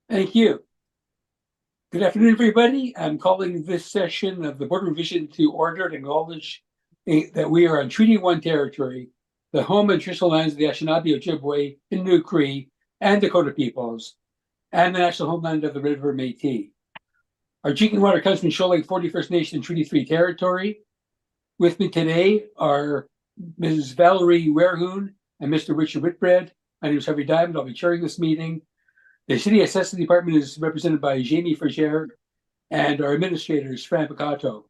Thank you. Good afternoon, everybody. I'm calling this session of the Boardroom Vision to order to acknowledge that we are on Treaty 1 territory, the home and traditional lands of the Anishinaabe, Ojibwe, Innu, Cree, and Dakota peoples, and the national homeland of the Red River Métis. Our drinking water comes from Shoal Lake 41st Nation Treaty 3 territory. With me today are Ms. Valerie Werhoon and Mr. Richard Whitbread. My name is Harvey Diamond. I'll be chairing this meeting. The City Assessment Department is represented by Jamie Frigere, and our administrator is Fran Picato.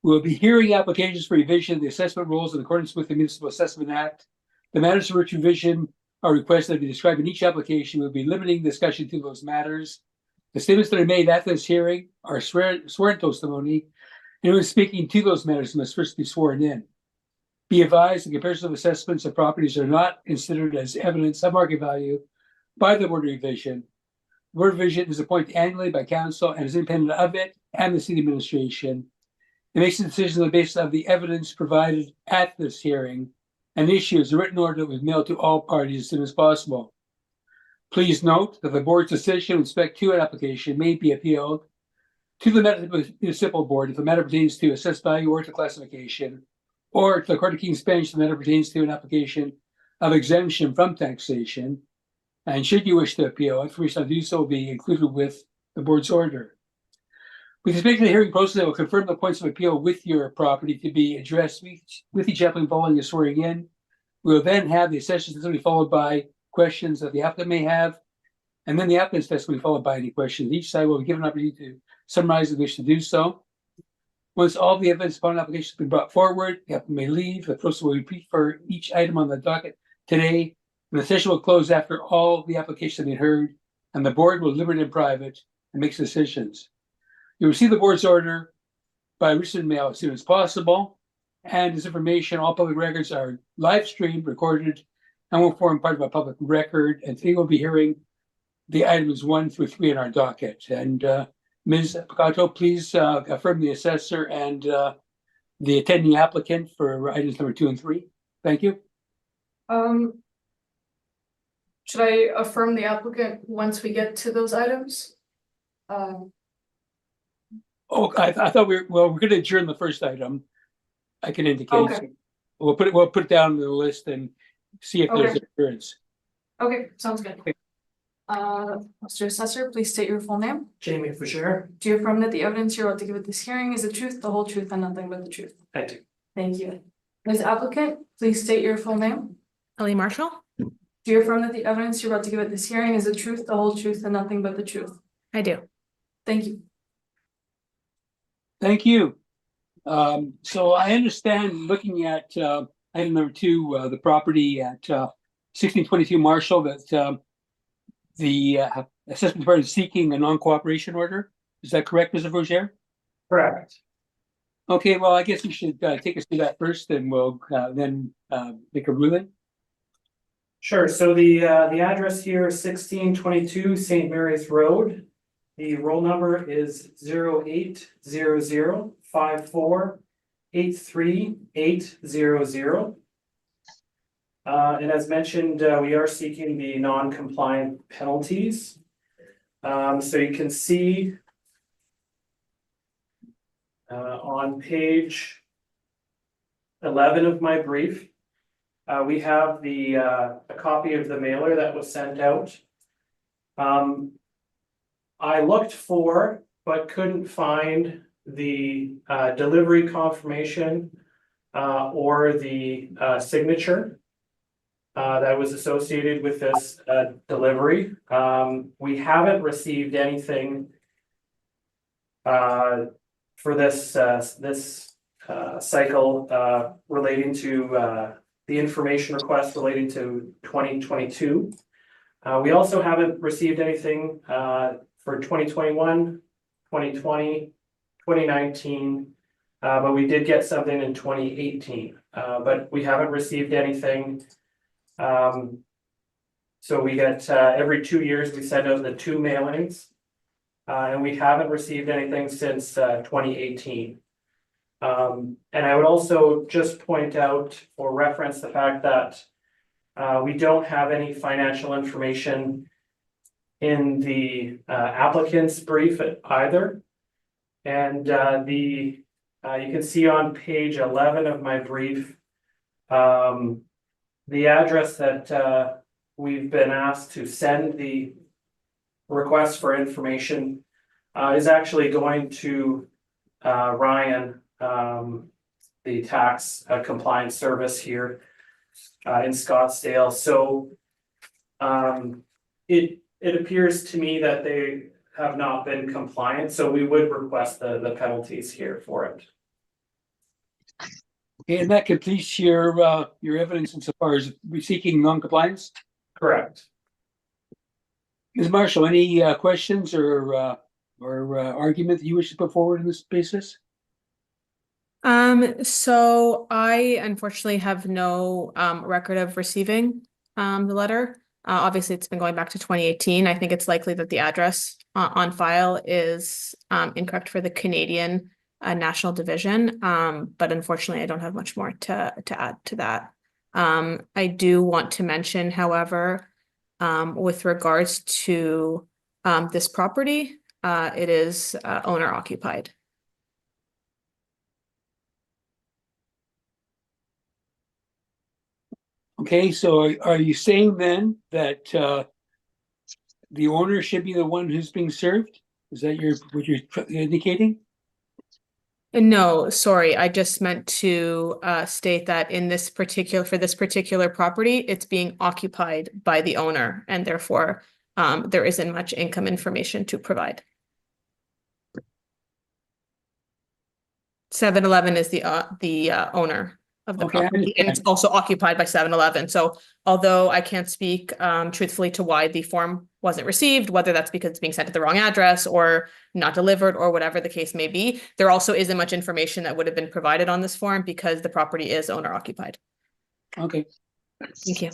We'll be hearing applications for revision of the assessment rules in accordance with the Municipal Assessment Act. The matters for which revision are requested to be described in each application. We'll be limiting discussion to those matters. The statements that are made at this hearing are sworn testimony, and who is speaking to those matters must first be sworn in. Be advised, the comparison of assessments of properties are not considered as evidence of market value by the Board of Revision. The Board of Revision is appointed annually by Council and is independent of it and the City Administration. It makes a decision on the basis of the evidence provided at this hearing and issues a written order that was mailed to all parties as soon as possible. Please note that the Board's decision with respect to an application may be appealed to the Municipal Board if the matter pertains to assessed value or to classification, or to the Court of King's Bench if the matter pertains to an application of exemption from taxation. And should you wish to appeal, information to do so will be included with the board's order. With respect to the hearing process, I will confirm the points of appeal with your property to be addressed with each applicant following a swearing in. We will then have the session testimony followed by questions that the applicant may have, and then the applicant's testimony followed by any questions. Each side will be given an opportunity to summarize the wish to do so. Once all the evidence upon application has been brought forward, the applicant may leave. The process will repeat for each item on the docket today. And the session will close after all the applications have been heard, and the board will deliberate in private and make decisions. You'll receive the board's order by written mail as soon as possible. And this information, all public records are live streamed, recorded, and will form part of a public record. And today we'll be hearing the items 1 through 3 in our docket. And Ms. Picato, please affirm the assessor and the attending applicant for items number 2 and 3. Thank you. Should I affirm the applicant once we get to those items? I thought we're going to adjourn the first item. I can indicate. Okay. We'll put it down on the list and see if there's adjournance. Okay, sounds good. Okay. Mr. Assessor, please state your full name. Jamie Frigere. Do you affirm that the evidence you're about to give at this hearing is the truth, the whole truth, and nothing but the truth? I do. Thank you. Ms. Applicant, please state your full name. Ellie Marshall? Do you affirm that the evidence you're about to give at this hearing is the truth, the whole truth, and nothing but the truth? I do. Thank you. Thank you. So I understand, looking at item number 2, the property at 1622 Marshall, that the assessment department is seeking a non-cooperation order. Is that correct, Mr. Frigere? Correct. Okay, well, I guess you should take us through that first, and we'll then make a ruling. Sure. So the address here is 1622 St. Mary's Road. The roll number is 080054838800. And as mentioned, we are seeking the non-compliant penalties. So you can see on page 11 of my brief, we have a copy of the mailer that was sent out. I looked for, but couldn't find the delivery confirmation or the signature that was associated with this delivery. We haven't received anything for this cycle relating to the information request relating to 2022. We also haven't received anything for 2021, 2020, 2019, but we did get something in 2018, but we haven't received anything. So we get every 2 years we send out the 2 mailings, and we haven't received anything since 2018. And I would also just point out or reference the fact that we don't have any financial information in the applicant's brief either. And you can see on page 11 of my brief, the address that we've been asked to send the request for information is actually going to Ryan, the tax compliance service here in Scottsdale. So it appears to me that they have not been compliant, so we would request the penalties here for it. Okay, and that completes your evidence insofar as we seeking non-compliance. Correct. Ms. Marshall, any questions or argument that you wish to put forward on this basis? So I unfortunately have no record of receiving the letter. Obviously, it's been going back to 2018. I think it's likely that the address on file is incorrect for the Canadian National Division. But unfortunately, I don't have much more to add to that. I do want to mention, however, with regards to this property, it is owner occupied. Okay, so are you saying then that the owner should be the one who's being served? Is that what you're indicating? No, sorry, I just meant to state that for this particular property, it's being occupied by the owner, and therefore there isn't much income information to provide. 7-Eleven is the owner of the Okay, I property, and it's understand. also occupied by 7-Eleven. So although I can't speak truthfully to why the form wasn't received, whether that's because it's being sent to the wrong address or not delivered or whatever the case may be, there also isn't much information that would have been provided on this form because the property is owner occupied. Okay. Thank you.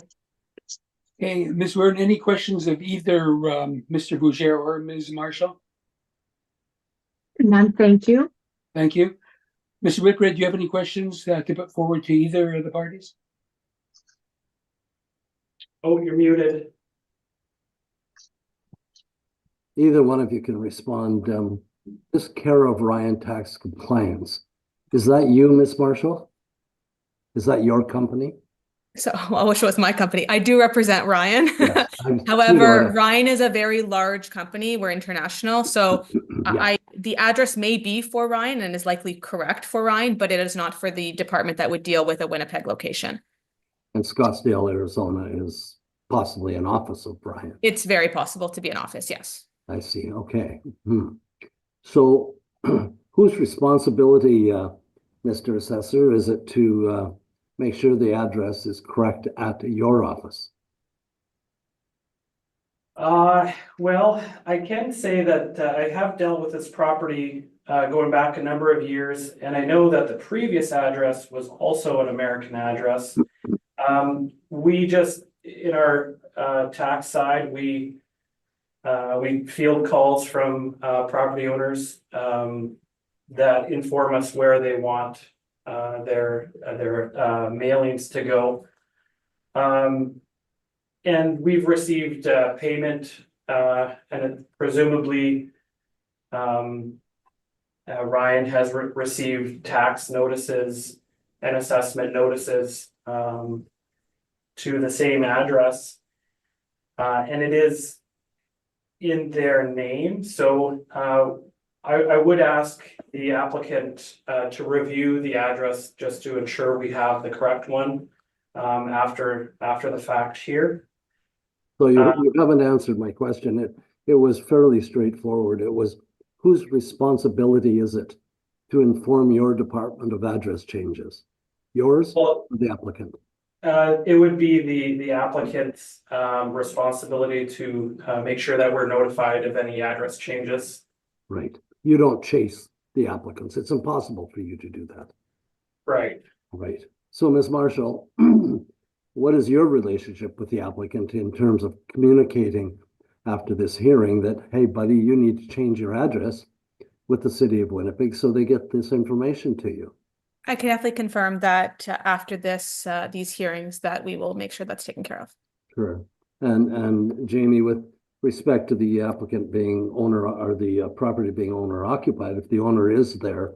Okay, Ms. Worden, any questions of either Mr. Bougere or Ms. Marshall? None, thank you. Thank you. Mr. Whitbread, do you have any questions to put forward to either of the parties? Oh, you're muted. Either one of you can respond. This care of Ryan Tax Compliance, is that you, Miss Marshall? Is that your company? So I wish it was my company. I do represent Ryan. Yes, However, Ryan is a very large company. We're international. So Yeah. the address may be for Ryan and is likely correct for Ryan, but it is not for the department that would deal with a Winnipeg location. And Scottsdale, Arizona is possibly an office of Ryan. It's very possible to be an office, yes. I see. Okay. So whose responsibility, Mr. Assessor, is it to make sure the address is correct at your office? Well, I can say that I have dealt with this property going back a number of years, and I know that the previous address was also an American address. We just, in our tax side, we field calls from property owners that inform us where they want their mailings to go. And we've received payment, and presumably Ryan has received tax notices and assessment notices to the same address, and it is in their name. So I would ask the applicant to review the address just to ensure we have the correct one after the fact here. So you haven't answered my question. It was fairly straightforward. It was, whose responsibility is it to inform your department of address changes? Yours or the applicant? It would be the applicant's responsibility to make sure that we're notified of any address changes. Right. You don't chase the applicants. It's impossible for you to do that. Right. Right. So, Ms. Marshall, what is your relationship with the applicant in terms of communicating after this hearing that, hey, buddy, you need to change your address with the city of Winnipeg so they get this information to you? I can definitely confirm that after these hearings that we will make sure that's taken care of. Sure. And Jamie, with respect to the applicant being owner or the property being owner occupied, if the owner is there,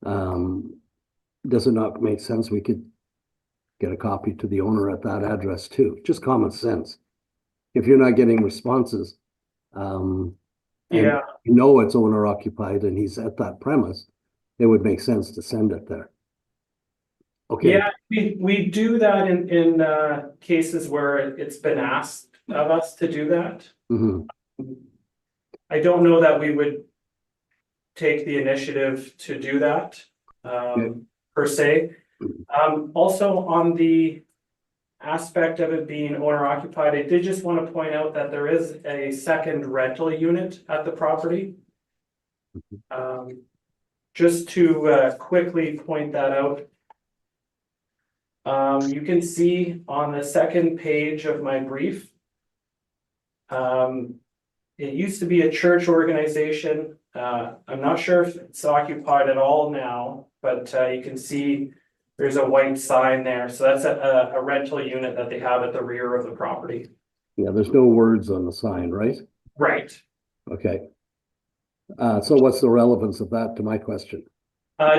does it not make sense we could get a copy to the owner at that address too? Just common sense. If you're not getting responses, and Yeah. you know it's owner occupied and he's at that premise, it would make sense to send it there. Okay. Yeah, we do that in cases where it's been asked of us to do that. Mhm. I don't know that we would take the initiative to do that, per se. Also on the aspect of it being owner occupied, I did just want to point out that there is a second rental unit at the property. Just to quickly point that out. You can see on the second page of my brief. It used to be a church organization. I'm not sure if it's occupied at all now, but you can see there's a white sign there. So that's a rental unit that they have at the rear of the property. Yeah, there's no words on the sign, right? Right. Okay. So what's the relevance of that to my question?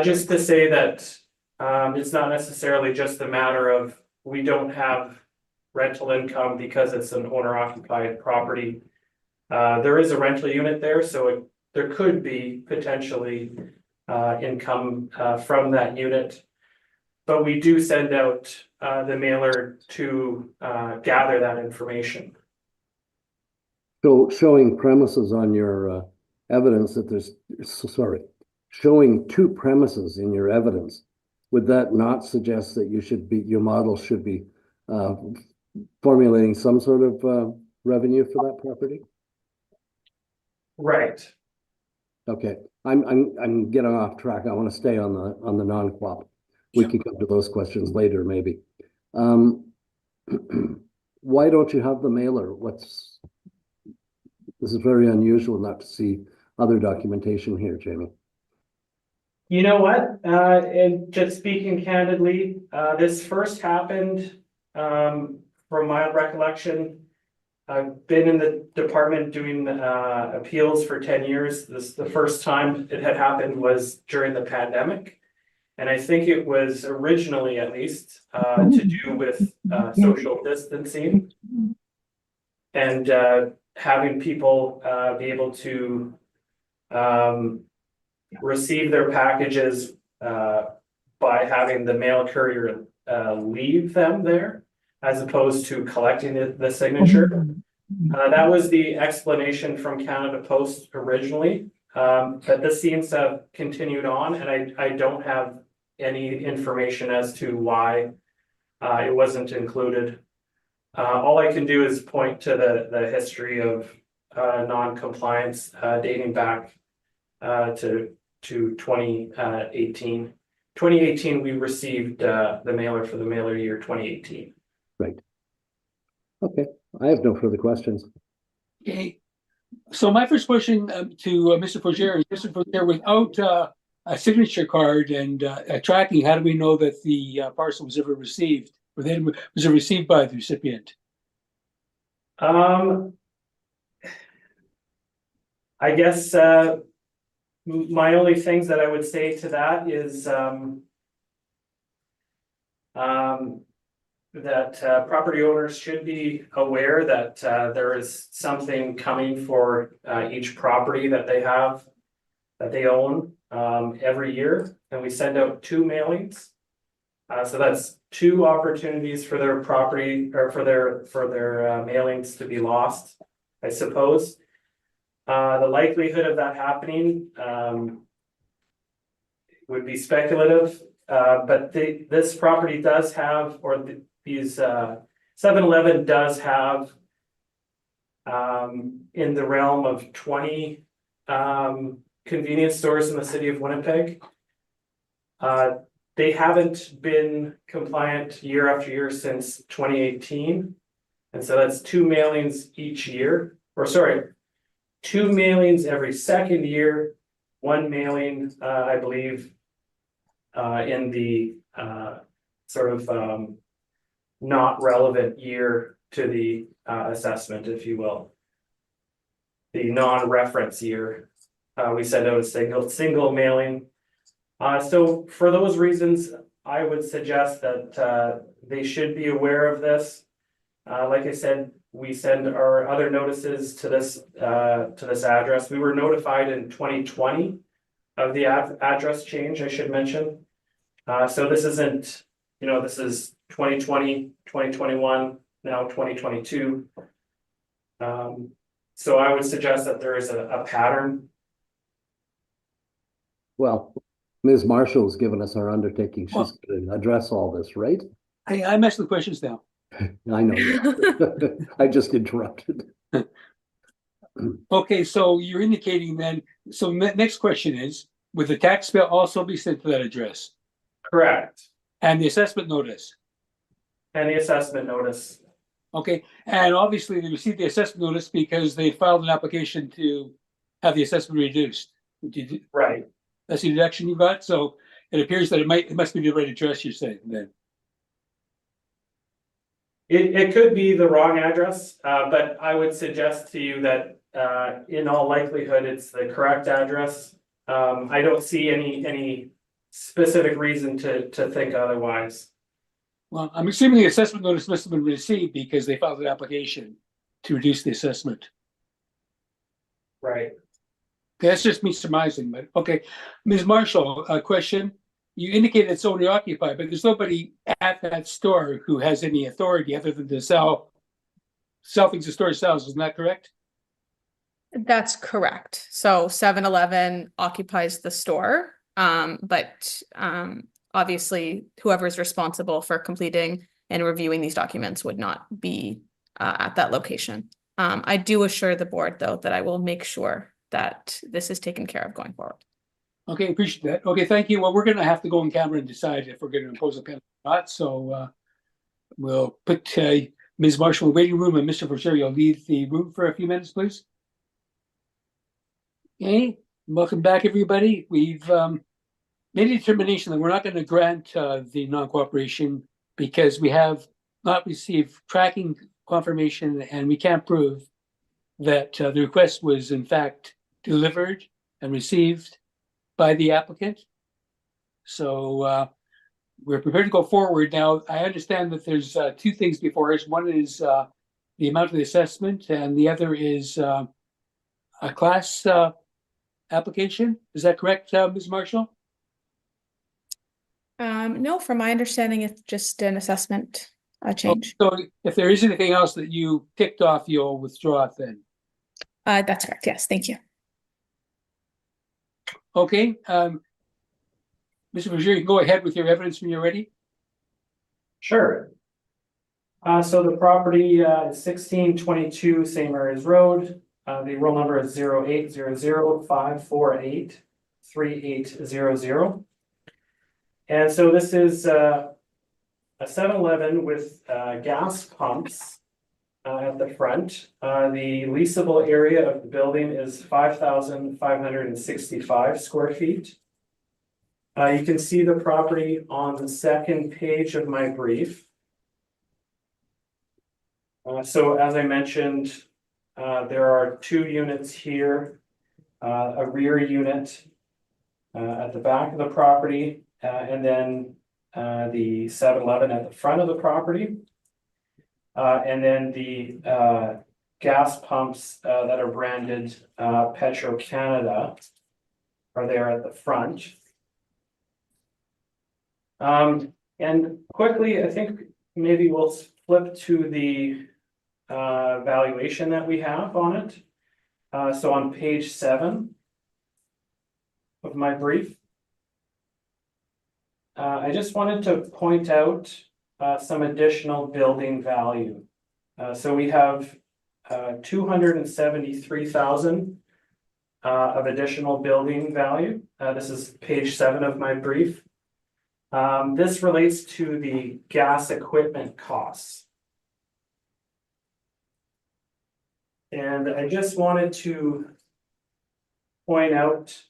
Just to say that it's not necessarily just a matter of we don't have rental income because it's an owner occupied property. There is a rental unit there, so there could be potentially income from that unit. But we do send out the mailer to gather that information. So showing premises on your evidence that there's, showing two premises in your evidence, would that not suggest that your model should be formulating some sort of revenue for that property? Right. Okay, I'm getting off track. I want to stay on the non-quap. We can come to those questions later, maybe. Why don't you have the mailer? This is very unusual not to see other documentation here, Jamie. You know what? And just speaking candidly, this first happened from my recollection. I've been in the department doing appeals for 10 years. The first time it had happened was during the pandemic. And I think it was originally, at least, to do with social distancing and having people be able to receive their packages by having the mail courier leave them there, as opposed to collecting the signature. That was the explanation from Canada Post originally, but this seems to have continued on, and I don't have any information as to why it wasn't included. All I can do is point to the history of non-compliance dating back to 2018. 2018, we received the mailer for the mailer year 2018. Right. Okay, I have no further questions. Okay, so my first question to Mr. Fogier is, Mr. Fogier, without a signature card and tracking, how do we know that the parcel was ever received? Was it received by the recipient? I guess my only things that I would say to that is that property owners should be aware that there is something coming for each property that they have, that they own every year, and we send out 2 mailings. So that's 2 opportunities for their property or for their mailings to be lost, I suppose. The likelihood of that happening would be speculative, but this property does have, or these 7-Eleven does have in the realm of 20 convenience stores in the city of Winnipeg. They haven't been compliant year after year since 2018. And so that's 2 mailings each year, or sorry, 2 mailings every second year, 1 mailing, I believe, in the sort of not relevant year to the assessment, if you will. the non-reference year. We send out a single mailing. So for those reasons, I would suggest that they should be aware of this. Like I said, we send our other notices to this address. We were notified in 2020 of the address change, I should mention. So this isn't, this is 2020, 2021, now 2022. So I would suggest that there is a pattern. Well, Ms. Marshall's given us our undertaking. She's Well- going to address all this, right? Hey, I'm asking the questions now. I know. You. I just interrupted. Okay, so you're indicating then, so next question is, would the tax bill also be sent to that address? Correct. And the assessment notice? And the assessment notice. Okay, and obviously they received the assessment notice because they filed an application to have the assessment reduced. Right. That's the deduction you got, so it appears that it must be the right address you're saying then. It could be the wrong address, but I would suggest to you that in all likelihood, it's the correct address. I don't see any specific reason to think otherwise. Well, I'm assuming the assessment notice must have been received because they filed an application to reduce the assessment. Right. Okay, that's just me surmising, but okay. Ms. Marshall, a question. You indicated it's owner occupied, but there's nobody at that store who has any authority other than to sell things the store sells, isn't that correct? That's correct. So 7-Eleven occupies the store, but obviously whoever is responsible for completing and reviewing these documents would not be at that location. I do assure the board, though, that I will make sure that this is taken care of going forward. Okay, appreciate that. Okay, thank you. Well, we're gonna have to go in camera and decide if we're gonna impose a penalty or not, so we'll put Ms. Marshall in the waiting room, and Mr. Verger, you'll leave the room for a few minutes, please. Okay, welcome back, everybody. We've made a determination that we're not gonna grant the non-cooperation because we have not received tracking confirmation and we can't prove that the request was in fact delivered and received by the applicant. So we're prepared to go forward. Now, I understand that there's two things before us. One is the amount of the assessment and the other is a class application. Is that correct, Ms. Marshall? No, from my understanding, it's just an assessment change. So if there is anything else that you ticked off, you'll withdraw it then. That's correct. Yes, thank you. Okay, Mr. Verger, you can go ahead with your evidence when you're ready. Sure. So the property is 1622 St. Mary's Road. The roll number is 0800-548-3800. And so this is a 7-Eleven with gas pumps at the front. The leasable area of the building is 5,565 square feet. You can see the property on the second page of my brief. So as I mentioned, there are two units here, a rear unit at the back of the property, and then the 7-Eleven at the front of the property. And then the gas pumps that are branded Petro Canada are there at the front. And quickly, I think maybe we'll flip to the valuation that we have on it. So on page 7 of my brief, I just wanted to point out some additional building value. So we have 273,000 of additional building value. This is page 7 of my brief. This relates to the gas equipment costs. And I just wanted to point out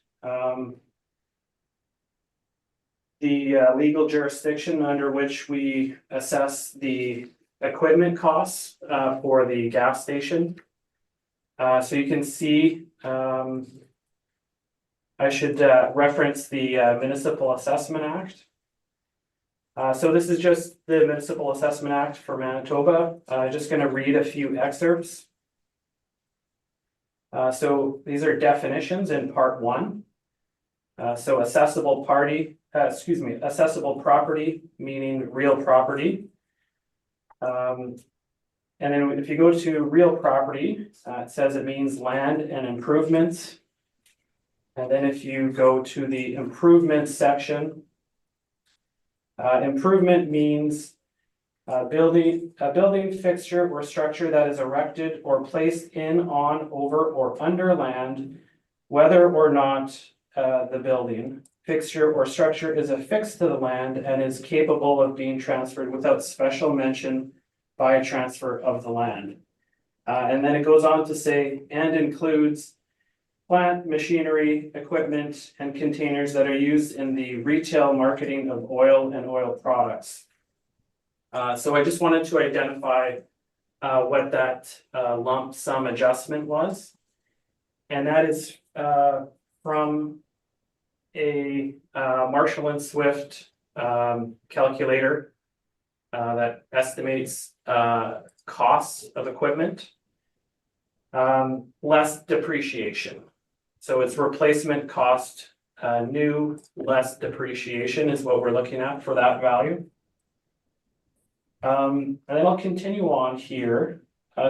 the legal jurisdiction under which we assess the equipment costs for the gas station. So you can see, I should reference the Municipal Assessment Act. So this is just the Municipal Assessment Act for Manitoba. Just going to read a few excerpts. So these are definitions in part 1. So accessible property, meaning real property. And then if you go to real property, it says it means land and improvements. And then if you go to the improvements section, improvement means a building fixture or structure that is erected or placed in, on, over, or under land, whether or not the building fixture or structure is affixed to the land and is capable of being transferred without special mention by a transfer of the land. And then it goes on to say, and includes plant, machinery, equipment, and containers that are used in the retail marketing of oil and oil products. So I just wanted to identify what that lump sum adjustment was. And that is from a Marshall and Swift calculator that estimates costs of equipment, less depreciation. So it's replacement cost, new, less depreciation is what we're looking at for that value. And then I'll continue on here.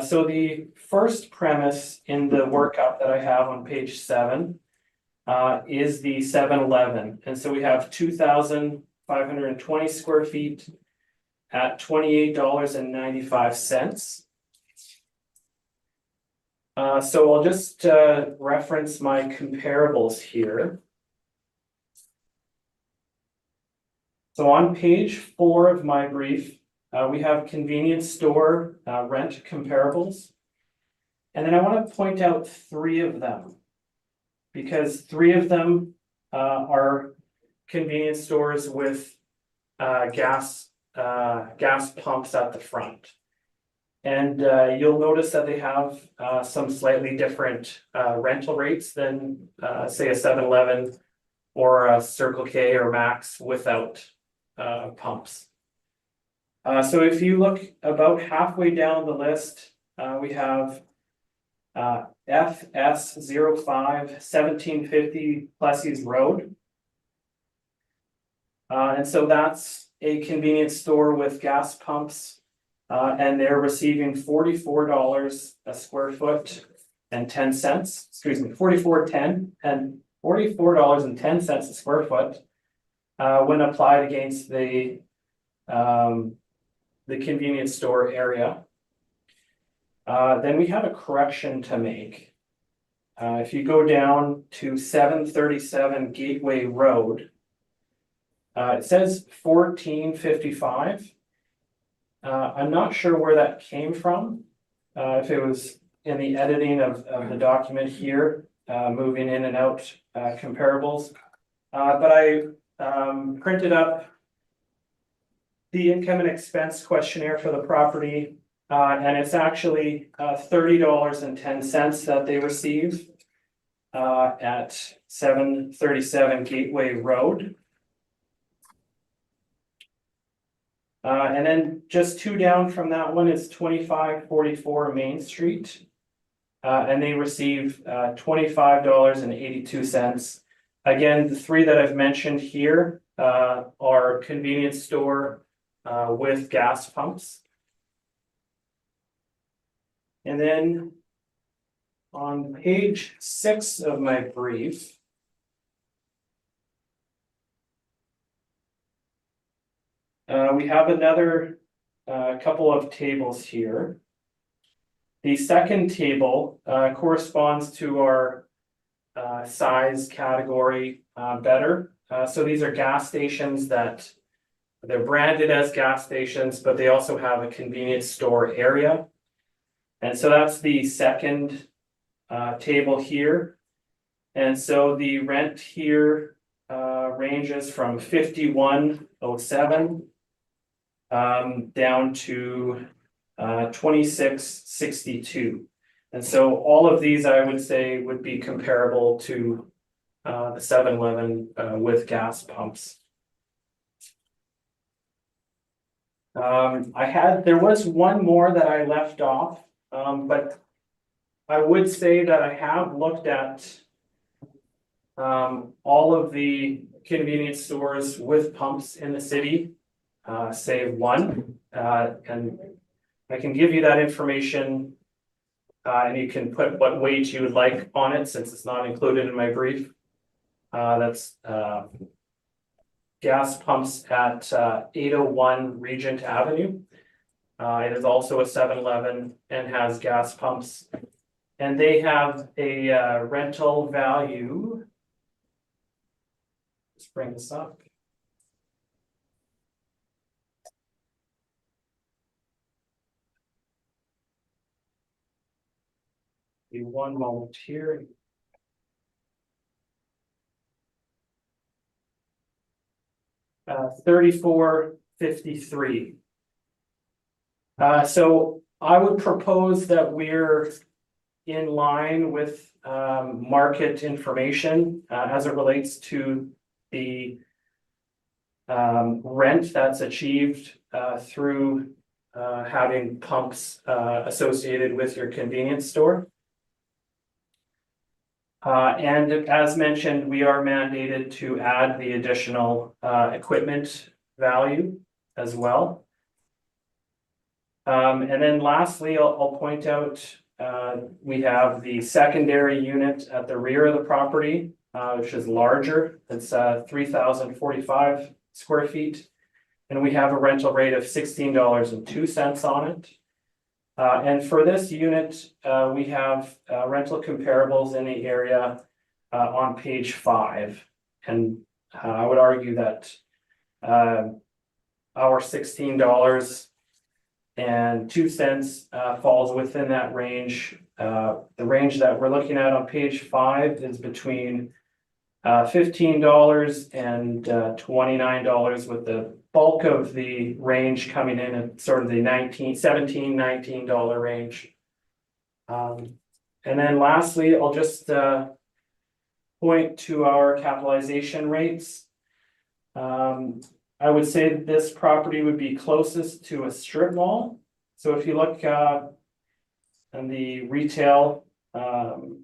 So the first premise in the workup that I have on page 7 is the 7-Eleven. And so we have 2,520 square feet at $28.95. So I'll just reference my comparables here. So on page 4 of my brief, we have convenience store rent comparables. And then I want to point out 3 of them, because 3 of them are convenience stores with gas pumps at the front. And you'll notice that they have some slightly different rental rates than say a 7-Eleven or a Circle K or Max without pumps. So if you look about halfway down the list, we have FS05 1750 Plessis Road. And so that's a convenience store with gas pumps, and they're receiving $44 a square foot and 10 cents, excuse me, $44.10 and $44.10 a square foot when applied against the convenience store area. Then we have a correction to make. If you go down to 737 Gateway Road, it says 1455. I'm not sure where that came from. If it was in the editing of the document here, moving in and out comparables. But I printed up the income and expense questionnaire for the property, and it's actually $30.10 that they receive at 737 Gateway Road. And then just 2 down from that one is 2544 Main Street. And they receive $25.82. Again, the 3 that I've mentioned here are convenience store with gas pumps. And then on page 6 of my brief, we have another couple of tables here. The second table corresponds to our size category better. So these are gas stations that they're branded as gas stations, but they also have a convenience store area. And so that's the second table here. And so the rent here ranges from $51.07 down to $26.62. And so all of these, I would say, would be comparable to the 7-Eleven with gas pumps. There was one more that I left off, but I would say that I have looked at all of the convenience stores with pumps in the city, save one, and I can give you that information. And you can put what weight you would like on it, since it's not included in my brief. That's gas pumps at 801 Regent Avenue. It is also a 7-Eleven and has gas pumps. And they have a rental value. Let's bring this up. Give me one moment here. $34.53. So I would propose that we're in line with market information as it relates to the rent that's achieved through having pumps associated with your convenience store. And as mentioned, we are mandated to add the additional equipment value as well. And then lastly, I'll point out we have the secondary unit at the rear of the property, which is larger. It's 3,045 square feet. And we have a rental rate of $16.02 on it. And for this unit, we have rental comparables in the area on page 5. And I would argue that our $16.02 falls within that range. The range that we're looking at on page 5 is between $15 and $29, with the bulk of the range coming in at sort of the $19 range. And then lastly, I'll just point to our capitalization rates. I would say that this property would be closest to a strip mall. So if you look in the retail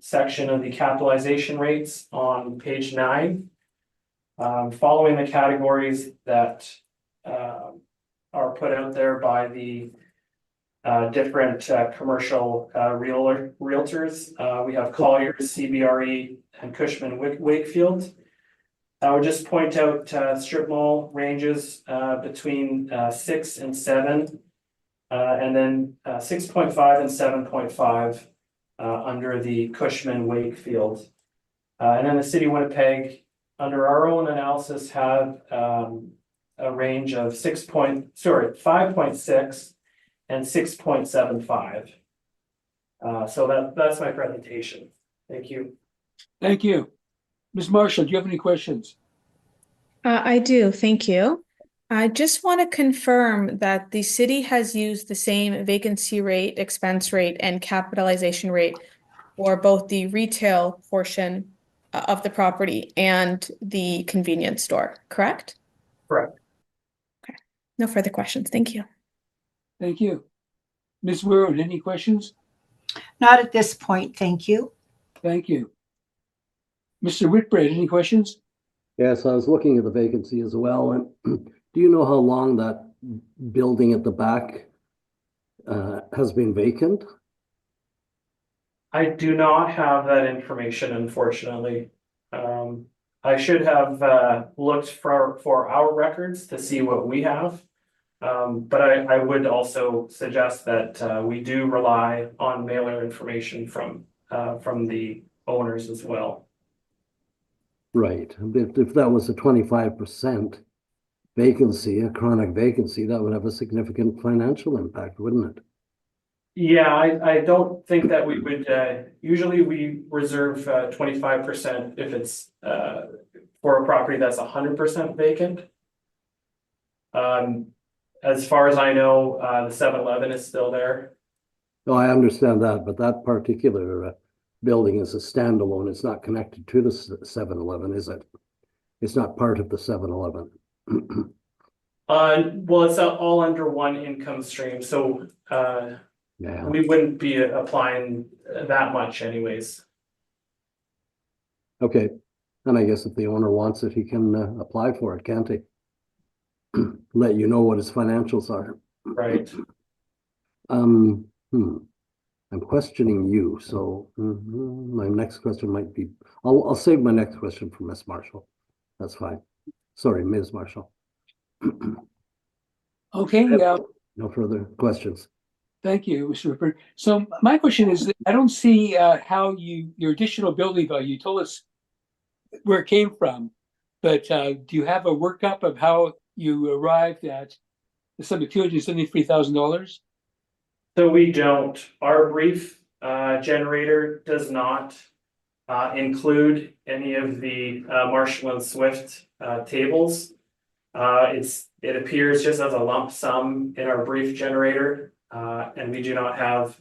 section of the capitalization rates on page 9, following the categories that are put out there by the different commercial realtors. We have Colliers, CBRE, and Cushman Wakefield. I would just point out strip mall ranges between 6 and 7, and then 6.5 and 7.5 under the Cushman Wakefield. And then the city of Winnipeg, under our own analysis, have a range of 5.6 and 6.75. So that's my presentation. Thank you. Thank you. Ms. Marshall, do you have any questions? I do, thank you. I just want to confirm that the city has used the same vacancy rate, expense rate, and capitalization rate for both the retail portion of the property and the convenience store, correct? Correct. Okay, no further questions. Thank you. Thank you. Ms. Wood, any questions? Not at this point, thank you. Thank you. Mr. Whitbread, any questions? Yes, I was looking at the vacancy as well. And do you know how long that building at the back has been vacant? I do not have that information, unfortunately. I should have looked for our records to see what we have. But I would also suggest that we do rely on mailer information from the owners as well. Right. If that was a 25% vacancy, a chronic vacancy, that would have a significant financial impact, wouldn't it? Yeah, I don't think that we would, usually we reserve 25% if it's for a property that's 100% vacant. As far as I know, the 7-Eleven is still there. No, I understand that, but that particular building is a standalone. It's not connected to the 7-Eleven, is it? It's not part of the 7-Eleven. Well, it's all under one income stream, so Yeah, we wouldn't be applying that much anyways. okay. And I guess if the owner wants it, he can apply for it, can't he? Let you know what his financials are. Right. I'm questioning you, so my next question might be, I'll save my next question for Miss Marshall. That's fine. Sorry, Ms. Marshall. Okay, No further questions. thank you, Mr. Rupert. So my question is, I don't see how your additional building value, you told us where it came from, but do you have a workup of how you arrived at the sum of $273,000? So we don't, our brief generator does not include any of the Marshall and Swift tables. It appears just as a lump sum in our brief generator, and we do not have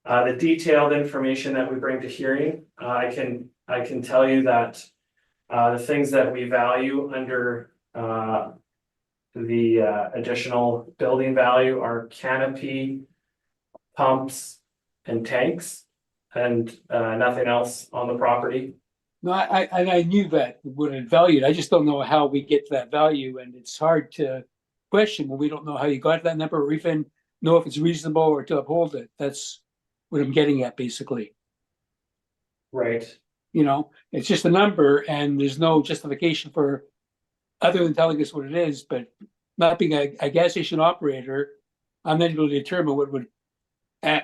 the detailed information that we bring to hearing. I can tell you that the things that we value under the additional building value are canopy, pumps, and tanks, and nothing else on the property. No, I knew that what it valued. I just don't know how we get to that value, and it's hard to question when we don't know how you got that number or even know if it's reasonable or to uphold it. That's what I'm getting at, basically. Right. You know, it's just a number, and there's no justification for other than telling us what it is. But not being a gas station operator, I'm not able to determine what would.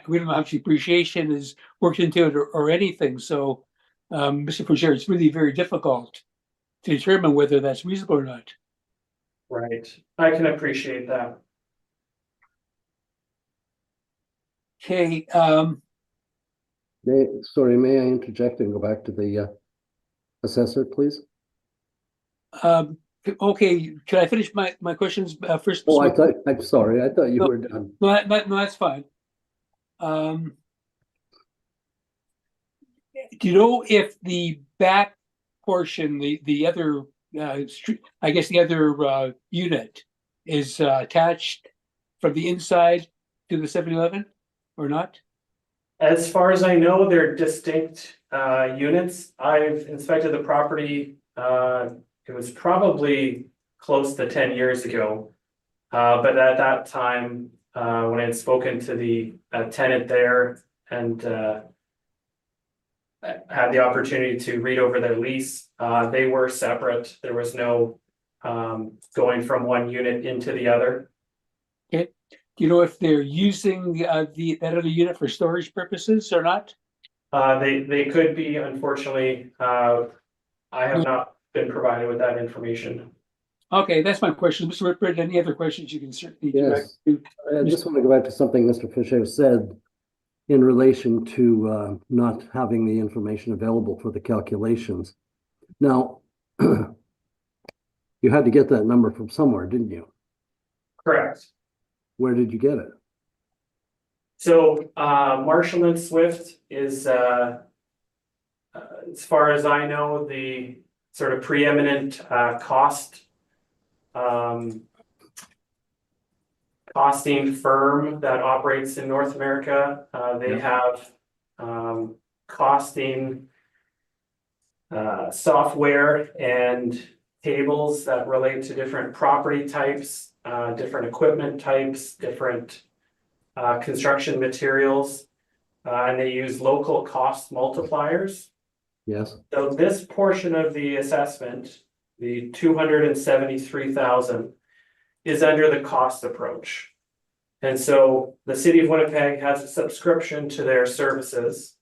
We don't know how much depreciation is worked into it or anything. So. Mr. Foucher, it's really very difficult to determine whether that's reasonable or not. Right. I can appreciate that. Okay, Sorry, may I interject and go back to the assessor, please? okay, can I finish my questions first? Oh, I'm sorry. I thought you were done. No, that's fine. Do you know if the back portion, the other street, I guess the other unit is attached from the inside to the 7-Eleven or not? As far as I know, they're distinct units. I've inspected the property. It was probably close to 10 years ago. But at that time, when I had spoken to the tenant there and had the opportunity to read over their lease, they were separate. There was no going from one unit into the other. Okay. Do you know if they're using that other unit for storage purposes or not? They could be, unfortunately, I have not been provided with that information. Okay, that's my question. Mr. Whitbread, any other questions you can certainly direct Yes. to? I just want to go back to something Mr. Fisher said in relation to not having the information available for the calculations. Now, you had to get that number from somewhere, didn't you? Correct. Where did you get it? So Marshall and Swift is, as far as I know, the sort of preeminent costing firm that operates in North America. They have costing software and tables that relate to different property types, different equipment types, different construction materials, and they use local cost multipliers. Yes. So this portion of the assessment, the 273,000, is under the cost approach. And so the city of Winnipeg has a subscription to their services.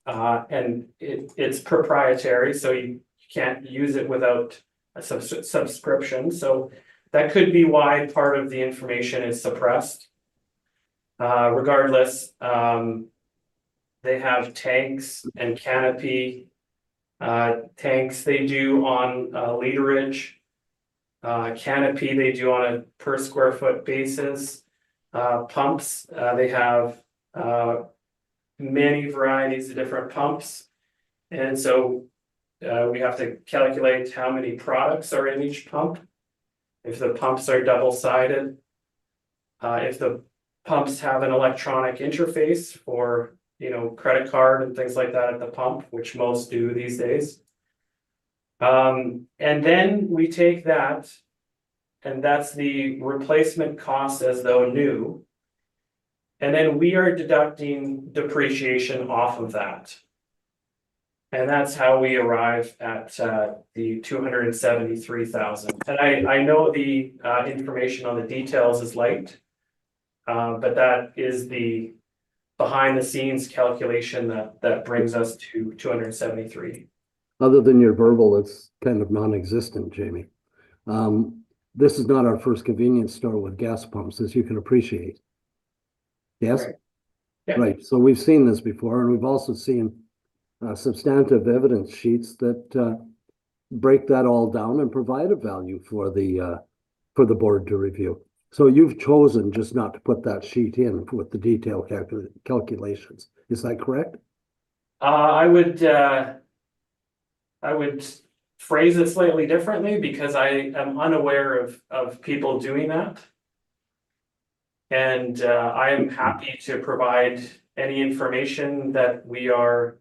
And it's proprietary, so you can't use it without a subscription. So that could be why part of the information is suppressed. Regardless, they have tanks and canopy. Tanks they do on literage. Canopy they do on a per square foot basis. pumps. They have many varieties of different pumps. And so we have to calculate how many products are in each pump. If the pumps are double-sided, if the pumps have an electronic interface for, credit card and things like that at the pump, which most do these days. And then we take that, and that's the replacement cost as though new. And then we are deducting depreciation off of that. And that's how we arrive at the 273,000. And I know the information on the details is light, but that is the behind the scenes calculation that brings us to 273. Other than your verbal, it's kind of non-existent, Jamie. This is not our first convenience store with gas pumps, as you can appreciate. Yes? Right. Yeah. Right. So we've seen this before, and we've also seen substantive evidence sheets that break that all down and provide a value for the board to review. So you've chosen just not to put that sheet in with the detailed calculations. Is that correct? I would phrase it slightly differently because I am unaware of people doing that. And I am happy to provide any information that we are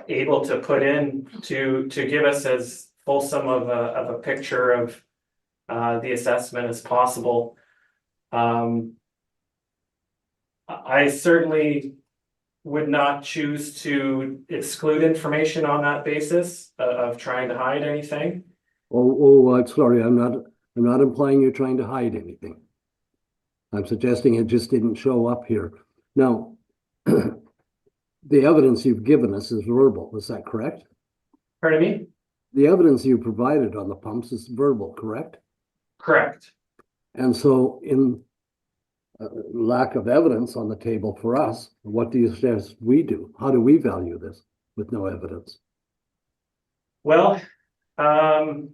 able to put in to give us as fulsome of a picture of the assessment as possible. I certainly would not choose to exclude information on that basis of trying to hide anything. I'm sorry. I'm not implying you're trying to hide anything. I'm suggesting it just didn't show up here. Now, the evidence you've given us is verbal. Is that correct? Pardon me? The evidence you provided on the pumps is verbal, correct? Correct. And so in lack of evidence on the table for us, what do you suggest we do? How do we value this with no evidence? Well, I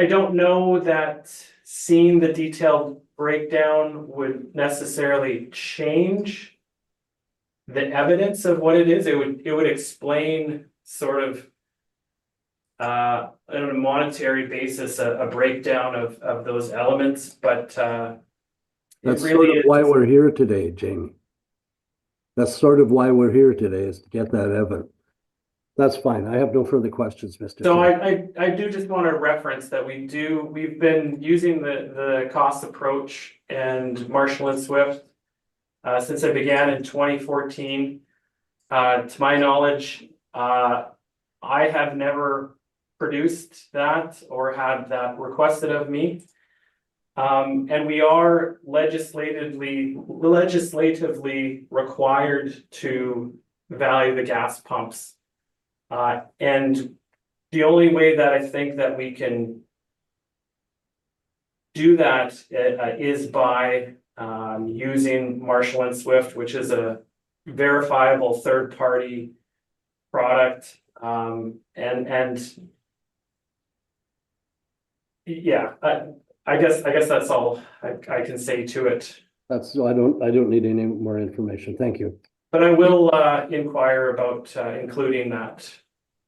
don't know that seeing the detailed breakdown would necessarily change the evidence of what it is. It would explain sort of on a monetary basis a breakdown of those elements, but that's really sort of why we're here today, Jamie. That's sort of why we're here today, is to get that evidence. That's fine. I have no further questions, Mr. So Chair. I do just want to reference that we've been using the cost approach and Marshall and Swift since I began in 2014. To my knowledge, I have never produced that or had that requested of me. And we are legislatively required to value the gas pumps. And the only way that I think that we can do that is by using Marshall and Swift, which is a verifiable third-party product. And yeah, I guess that's all I can say to it. I don't need any more information. Thank you. But I will inquire about including that.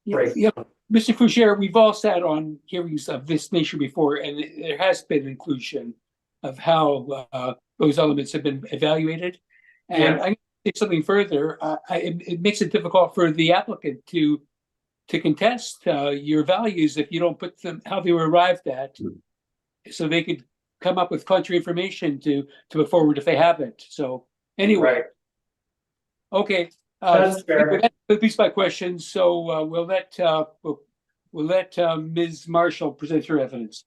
Yeah, Mr. Foucher, we've all sat on hearings of this nature before, and there has been inclusion of how those elements have been evaluated. And Yeah. I'm going to say something further. It makes it difficult for the applicant to contest your values if you don't put them how they were arrived at, so they could come up with contrary information to put forward if they haven't. So anyway, Right. Okay. That's fair. That completes my questions. So we'll let Ms. Marshall present her evidence.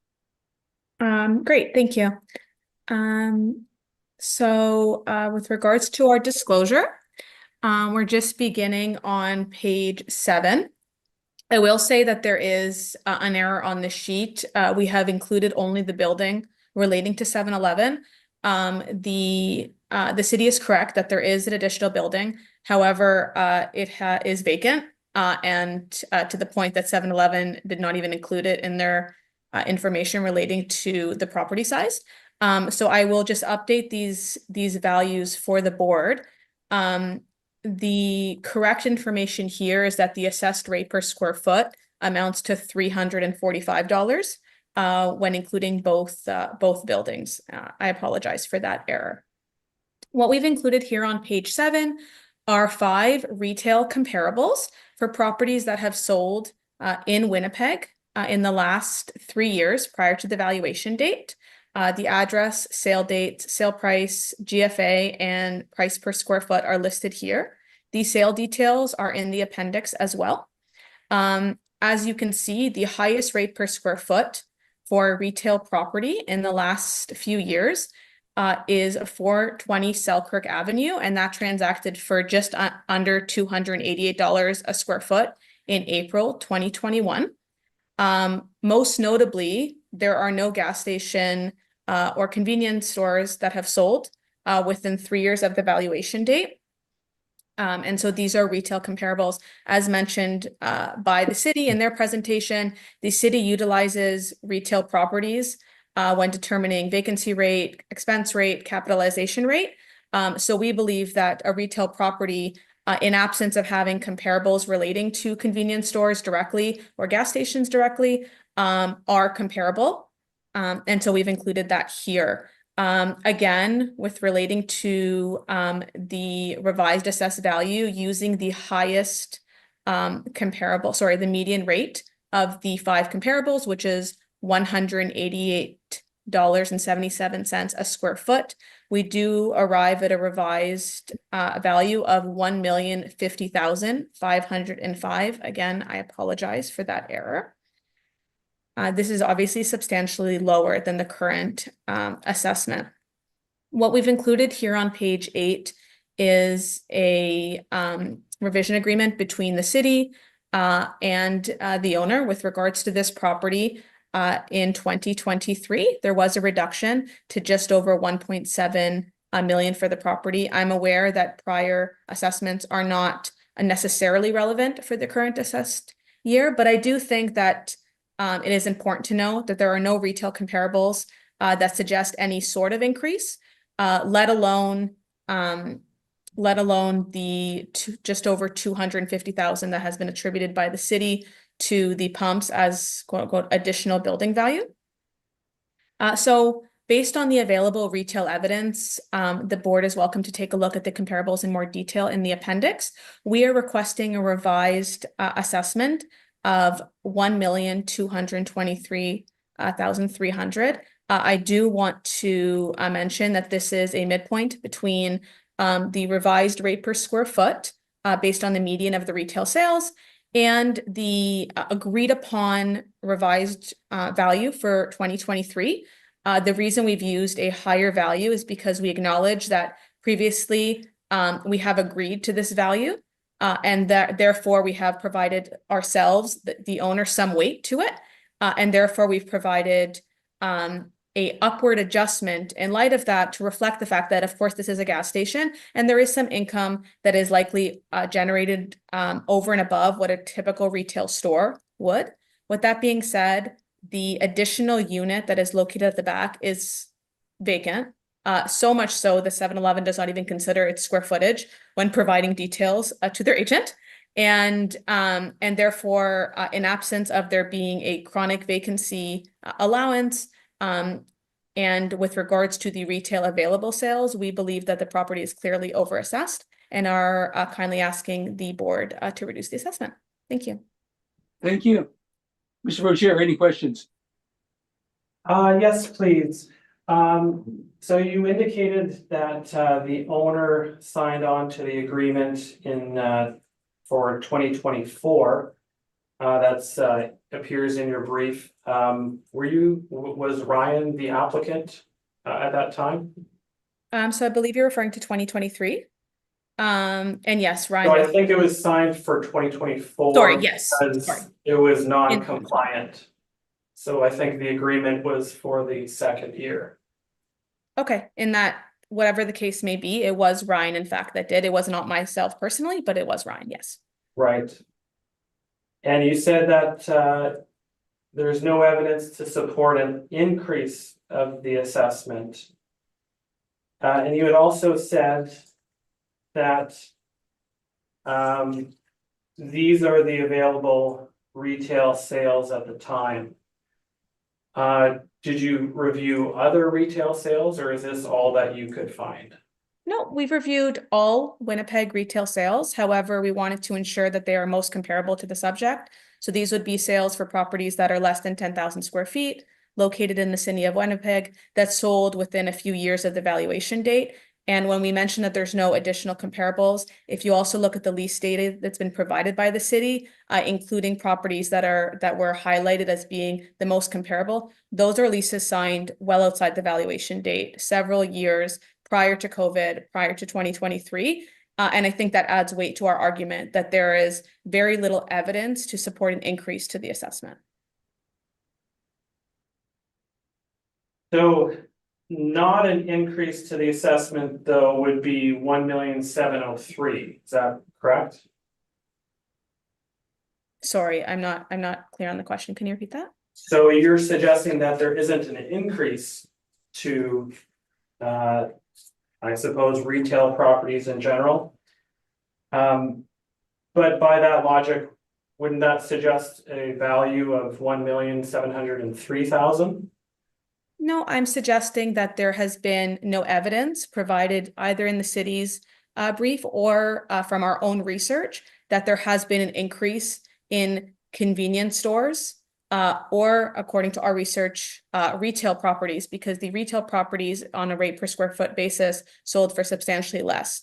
Great, thank you. So with regards to our disclosure, we're just beginning on page 7. I will say that there is an error on the sheet. We have included only the building relating to 7-Eleven. The city is correct that there is an additional building. However, it is vacant, and to the point that 7-Eleven did not even include it in their information relating to the property size. So I will just update these values for the board. The correct information here is that the assessed rate per square foot amounts to $345 when including both buildings. I apologize for that error. What we've included here on page 7 are 5 retail comparables for properties that have sold in Winnipeg in the last 3 years prior to the valuation date. The address, sale date, sale price, GFA, and price per square foot are listed here. These sale details are in the appendix as well. As you can see, the highest rate per square foot for a retail property in the last few years is 420 Selkirk Avenue, and that transacted for just under $288 a square foot in April 2021. Most notably, there are no gas station or convenience stores that have sold within 3 years of the valuation date. And so these are retail comparables. As mentioned by the city in their presentation, the city utilizes retail properties when determining vacancy rate, expense rate, capitalization rate. So we believe that a retail property, in absence of having comparables relating to convenience stores directly or gas stations directly, are comparable. And so we've included that here. Again, with relating to the revised assessed value using the highest the median rate of the 5 comparables, which is $188.77 a square foot, we do arrive at a revised value of $1,050,505. Again, I apologize for that error. This is obviously substantially lower than the current assessment. What we've included here on page 8 is a revision agreement between the city and the owner with regards to this property. In 2023, there was a reduction to just over 1.7 million for the property. I'm aware that prior assessments are not necessarily relevant for the current assessed year, but I do think that it is important to know that there are no retail comparables that suggest any sort of increase, let alone the just over 250,000 that has been attributed by the city to the pumps as quote unquote additional building value. So based on the available retail evidence, the board is welcome to take a look at the comparables in more detail in the appendix. We are requesting a revised assessment of $1,223,300. I do want to mention that this is a midpoint between the revised rate per square foot based on the median of the retail sales and the agreed upon revised value for 2023. The reason we've used a higher value is because we acknowledge that previously we have agreed to this value. And that therefore we have provided ourselves, the owner, some weight to it. And therefore we've provided a upward adjustment in light of that to reflect the fact that, of course, this is a gas station and there is some income that is likely generated over and above what a typical retail store would. With that being said, the additional unit that is located at the back is vacant. So much so the 7-Eleven does not even consider its square footage when providing details to their agent. And therefore, in absence of there being a chronic vacancy allowance, and with regards to the retail available sales, we believe that the property is clearly overassessed and are kindly asking the board to reduce the assessment. Thank you. Thank you. Mr. Rocher, any questions? Yes, please. So you indicated that the owner signed on to the agreement for 2024. That's appears in your brief. Was Ryan the applicant at that time? So I believe you're referring to 2023. And yes, Ryan. So I think it was signed for 2024. Sorry, yes. Because Sorry. it was non-compliant. So I think the agreement was for the second year. Okay, in that, whatever the case may be, it was Ryan, in fact, that did. It was not myself personally, but it was Ryan, yes. Right. And you said that there's no evidence to support an increase of the assessment. And you had also said that these are the available retail sales at the time. Did you review other retail sales, or is this all that you could find? No, we've reviewed all Winnipeg retail sales. However, we wanted to ensure that they are most comparable to the subject. So these would be sales for properties that are less than 10,000 square feet, located in the city of Winnipeg, that sold within a few years of the valuation date. And when we mention that there's no additional comparables, if you also look at the lease data that's been provided by the city, including properties that were highlighted as being the most comparable, those are leases signed well outside the valuation date, several years prior to COVID, prior to 2023. And I think that adds weight to our argument that there is very little evidence to support an increase to the assessment. So not an increase to the assessment, though, would be 1,703,000. Is that correct? Sorry, I'm not clear on the question. Can you repeat that? So you're suggesting that there isn't an increase to I suppose retail properties in general. But by that logic, wouldn't that suggest a value of 1,703,000? No, I'm suggesting that there has been no evidence provided either in the city's brief or from our own research that there has been an increase in convenience stores or, according to our research, retail properties, because the retail properties on a rate per square foot basis sold for substantially less.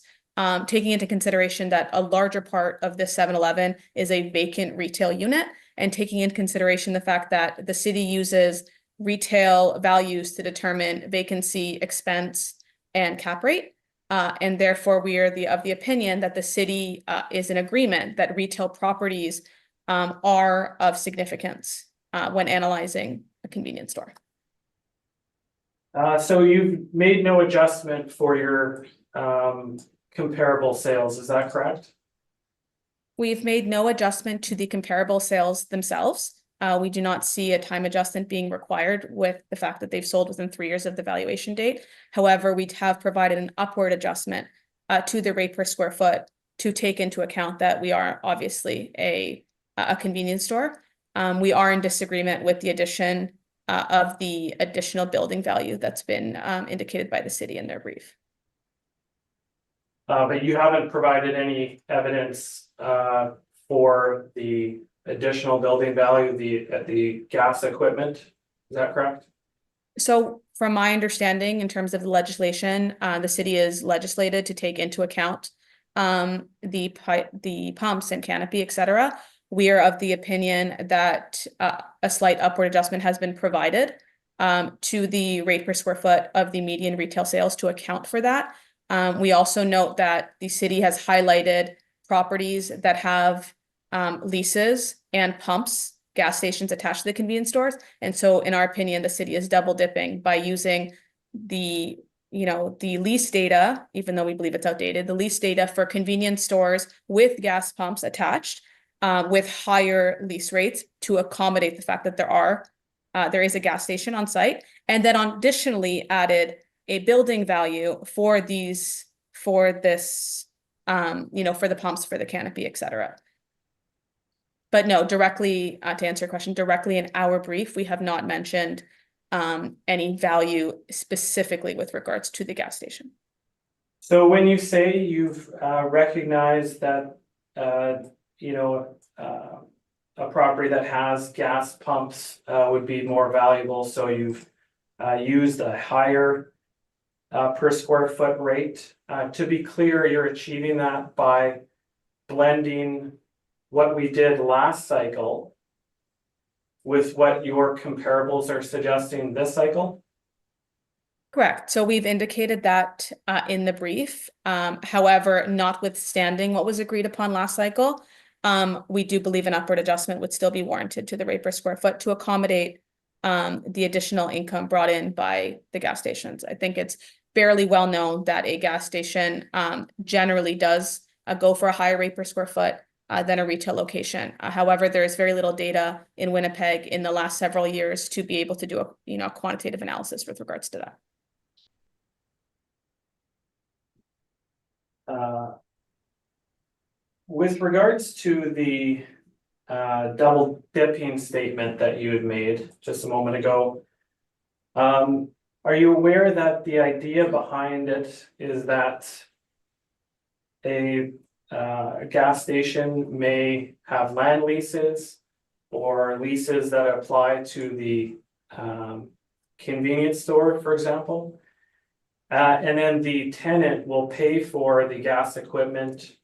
Taking into consideration that a larger part of this 7-Eleven is a vacant retail unit, and taking into consideration the fact that the city uses retail values to determine vacancy, expense, and cap rate. And therefore, we are of the opinion that the city is in agreement that retail properties are of significance when analyzing a convenience store. So you've made no adjustment for your comparable sales, is that correct? We've made no adjustment to the comparable sales themselves. We do not see a time adjustment being required with the fact that they've sold within 3 years of the valuation date. However, we have provided an upward adjustment to the rate per square foot to take into account that we are obviously a convenience store. We are in disagreement with the addition of the additional building value that's been indicated by the city in their brief. But you haven't provided any evidence for the additional building value, the gas equipment, is that correct? So from my understanding, in terms of the legislation, the city is legislated to take into account the pumps and canopy, et cetera. We are of the opinion that a slight upward adjustment has been provided to the rate per square foot of the median retail sales to account for that. We also note that the city has highlighted properties that have leases and pumps, gas stations attached to the convenience stores. And so in our opinion, the city is double dipping by using the lease data, even though we believe it's outdated, the lease data for convenience stores with gas pumps attached with higher lease rates to accommodate the fact that there is a gas station on site. And then additionally added a building value for the pumps, for the canopy, et cetera. But no, directly to answer your question, directly in our brief, we have not mentioned any value specifically with regards to the gas station. So when you say you've recognized that a property that has gas pumps would be more valuable, so you've used a higher per square foot rate. To be clear, you're achieving that by blending what we did last cycle with what your comparables are suggesting this cycle? Correct. So we've indicated that in the brief. However, notwithstanding what was agreed upon last cycle, we do believe an upward adjustment would still be warranted to the rate per square foot to accommodate the additional income brought in by the gas stations. I think it's fairly well known that a gas station generally does go for a higher rate per square foot than a retail location. However, there is very little data in Winnipeg in the last several years to be able to do a quantitative analysis with regards to that. With regards to the double dipping statement that you had made just a moment ago, are you aware that the idea behind it is that a gas station may have land leases or leases that apply to the convenience store, for example? And then the tenant will pay for the gas equipment,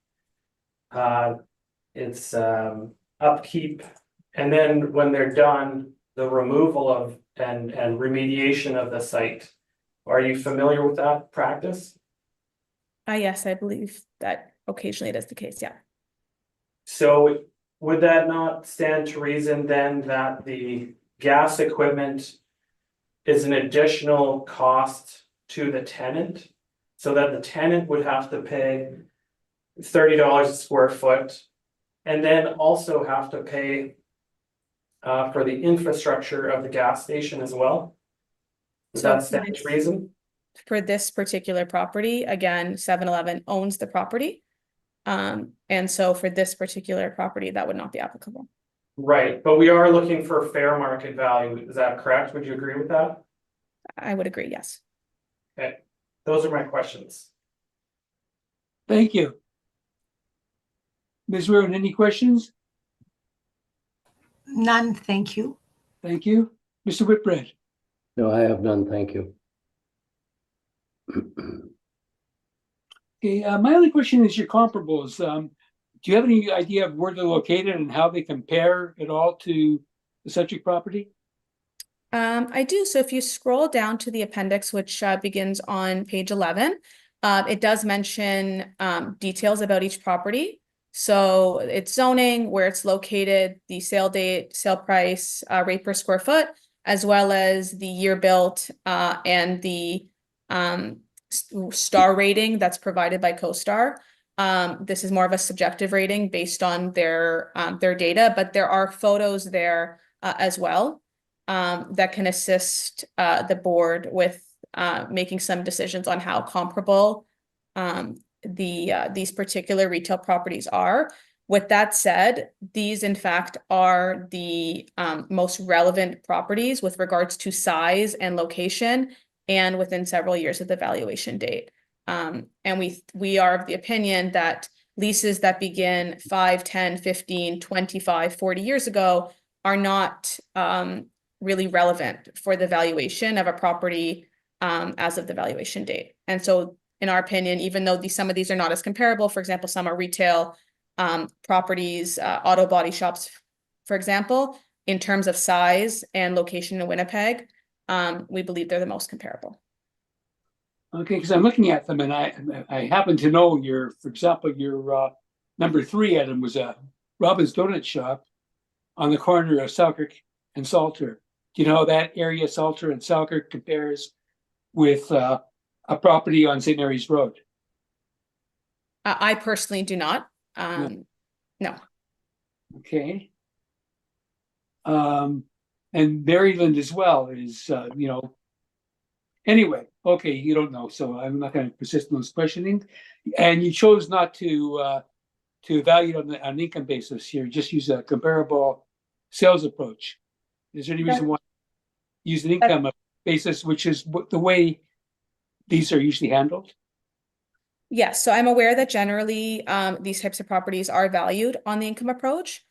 its upkeep, and then when they're done, the removal of and remediation of the site. Are you familiar with that practice? Yes, I believe that occasionally it is the case, yeah. So would that not stand to reason then that the gas equipment is an additional cost to the tenant? So that the tenant would have to pay $30 a square foot and then also have to pay for the infrastructure of the gas station as well? Does So that stand to reason? For this particular property, again, 7-Eleven owns the property. And so for this particular property, that would not be applicable. Right, but we are looking for fair market value, is that correct? Would you agree with that? I would agree, yes. Okay, those are my questions. Thank you. Ms. Rowan, any questions? None, thank you. Thank you. Mr. Whitbread? No, I have none, thank you. Okay, my only question is your comparables. Do you have any idea of where they're located and how they compare at all to the subject property? I do. So if you scroll down to the appendix, which begins on page 11, it does mention details about each property. So it's zoning, where it's located, the sale date, sale price, rate per square foot, as well as the year built and the star rating that's provided by CoStar. This is more of a subjective rating based on their data, but there are photos there as well that can assist the board with making some decisions on how comparable these particular retail properties are. With that said, these in fact are the most relevant properties with regards to size and location and within several years of the valuation date. And we are of the opinion that leases that begin 5, 10, 15, 25, 40 years ago are not really relevant for the valuation of a property as of the valuation date. And so in our opinion, even though some of these are not as comparable, for example, some are retail properties, auto body shops, for example, in terms of size and location in Winnipeg, we believe they're the most comparable. Okay, because I'm looking at them and I happen to know for example, your number 3 item was a Robin's Donut Shop on the corner of Selkirk and Salter. Do you know how that area, Salter and Selkirk, compares with a property on St. Mary's Road? I personally do not. No. Okay. And Maryland as well is, anyway, okay, you don't know, so I'm not going to persist in those questioning. And you chose not to evaluate on an income basis here, just use a comparable sales approach. Is there any reason why you use an income basis, which is the way these are usually handled? Yes, so I'm aware that generally these types of properties are valued on the income approach.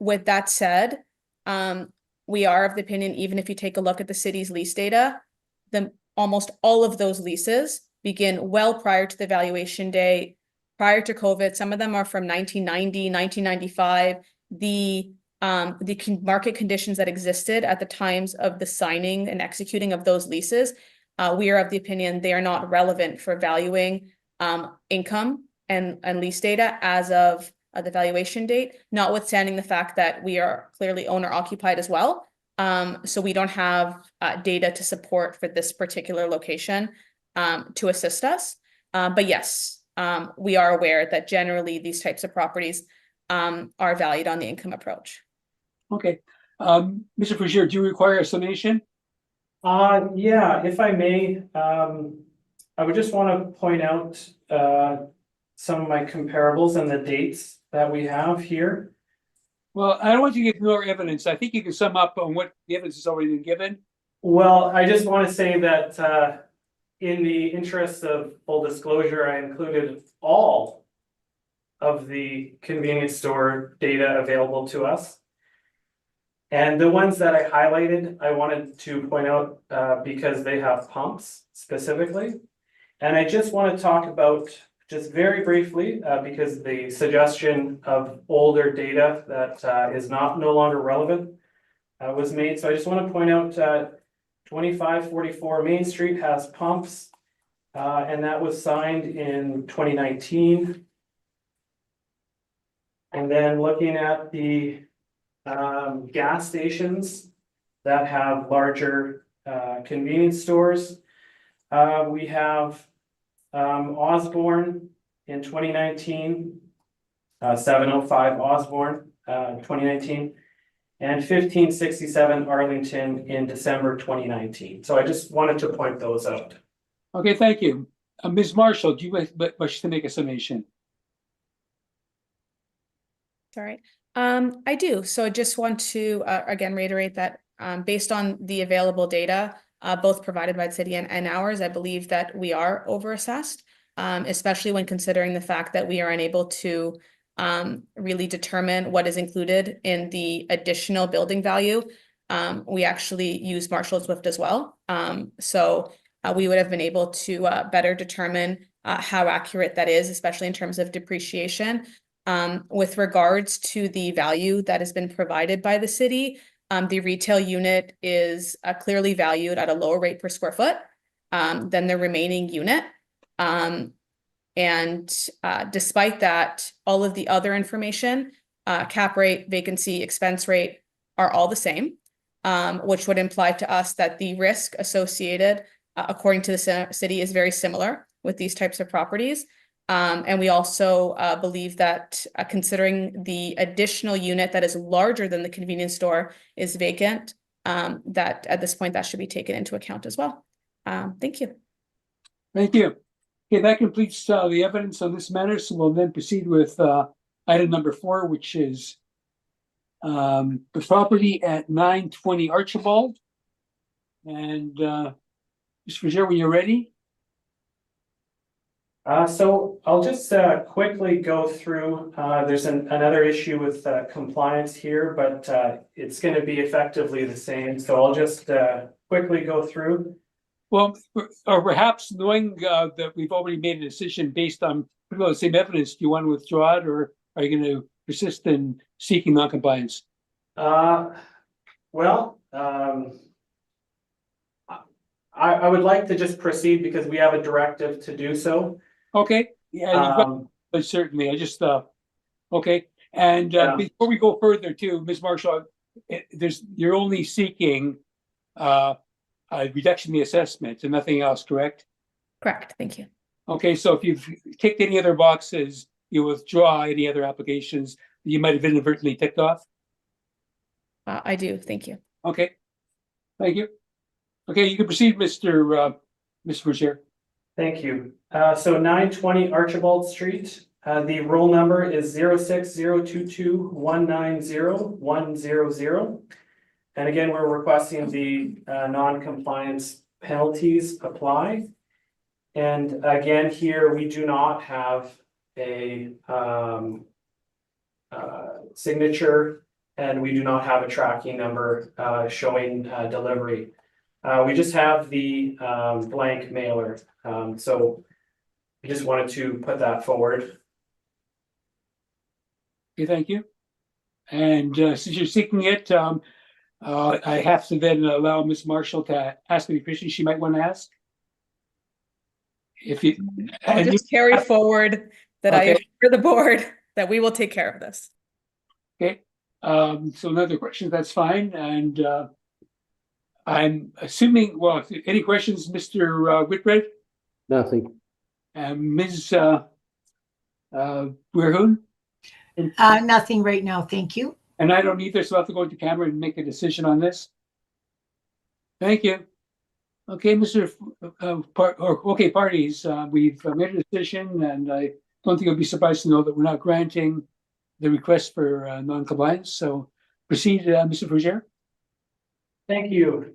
With that said, we are of the opinion, even if you take a look at the city's lease data, almost all of those leases begin well prior to the valuation day, prior to COVID. Some of them are from 1990, 1995. The market conditions that existed at the times of the signing and executing of those leases, we are of the opinion they are not relevant for valuing income and lease data as of the valuation date, notwithstanding the fact that we are clearly owner occupied as well. So we don't have data to support for this particular location to assist us. But yes, we are aware that generally these types of properties are valued on the income approach. Okay. Mr. Frazier, do you require a summation? Yeah, if I may, I would just want to point out some of my comparables and the dates that we have here. Well, I don't want you to give more evidence. I think you can sum up on what the evidence has already been given. Well, I just want to say that in the interest of full disclosure, I included all of the convenience store data available to us. And the ones that I highlighted, I wanted to point out because they have pumps specifically. And I just want to talk about, just very briefly, because the suggestion of older data that is no longer relevant was made. So I just want to point out 2544 Main Street has pumps, and that was signed in 2019. And then looking at the gas stations that have larger convenience stores, we have Osborne in 2019, 705 Osborne, 2019, and 1567 Arlington in December 2019. So I just wanted to point those out. Okay, thank you. Ms. Marshall, do you wish to make a summation? Sorry. I do. So I just want to again reiterate that based on the available data, both provided by the city and ours, I believe that we are overassessed, especially when considering the fact that we are unable to really determine what is included in the additional building value. We actually use Marshall Swift as well. So we would have been able to better determine how accurate that is, especially in terms of depreciation. With regards to the value that has been provided by the city, the retail unit is clearly valued at a lower rate per square foot than the remaining unit. Despite that, all of the other information, cap rate, vacancy, expense rate are all the same, which would imply to us that the risk associated, according to the city, is very similar with these types of properties. And we also believe that considering the additional unit that is larger than the convenience store is vacant, that at this point that should be taken into account as well. Thank you. Thank you. Okay, that completes the evidence on this matter. So we'll then proceed with item number 4, which is the property at 920 Archibald. And Mr. Frazier, when you're ready. So I'll just quickly go through, there's another issue with compliance here, but it's going to be effectively the same. So I'll just quickly go through. Well, or perhaps knowing that we've already made a decision based on the same evidence, do you want to withdraw it, or are you going to persist in seeking noncompliance? Well, I would like to just proceed because we have a directive to do so. Okay, yeah, but certainly, I just okay. And Yeah. before we go further, too, Ms. Marshall, you're only seeking a reduction in the assessment and nothing else, correct? Correct. Thank you. Okay, so if you've ticked any other boxes, you withdraw any other applications that you might have inadvertently ticked off? I do. Thank you. Okay, thank you. Okay, you can proceed, Mr. Frazier. Thank you. So 920 Archibald Street, the roll number is 0602290100. And again, we're requesting the non-compliance penalties apply. And again, here we do not have a signature, and we do not have a tracking number showing delivery. We just have the blank mailer. So I just wanted to put that forward. Okay, thank you. And since you're seeking it, I have to then allow Ms. Marshall to ask any questions she might want to ask. If you, I'll and just carry forward that I Okay. assure the board that we will take care of this. okay, so another question, that's fine. And I'm assuming, well, any questions, Mr. Whitbread? Nothing. Ms. Weirhoon? Nothing right now, thank you. And I don't either, so I'll have to go into camera and make a decision on this. Thank you. Okay, parties, we've made a decision, and I don't think you'll be surprised to know that we're not granting the request for non-compliance, so proceed, Mr. Fougere. Thank you.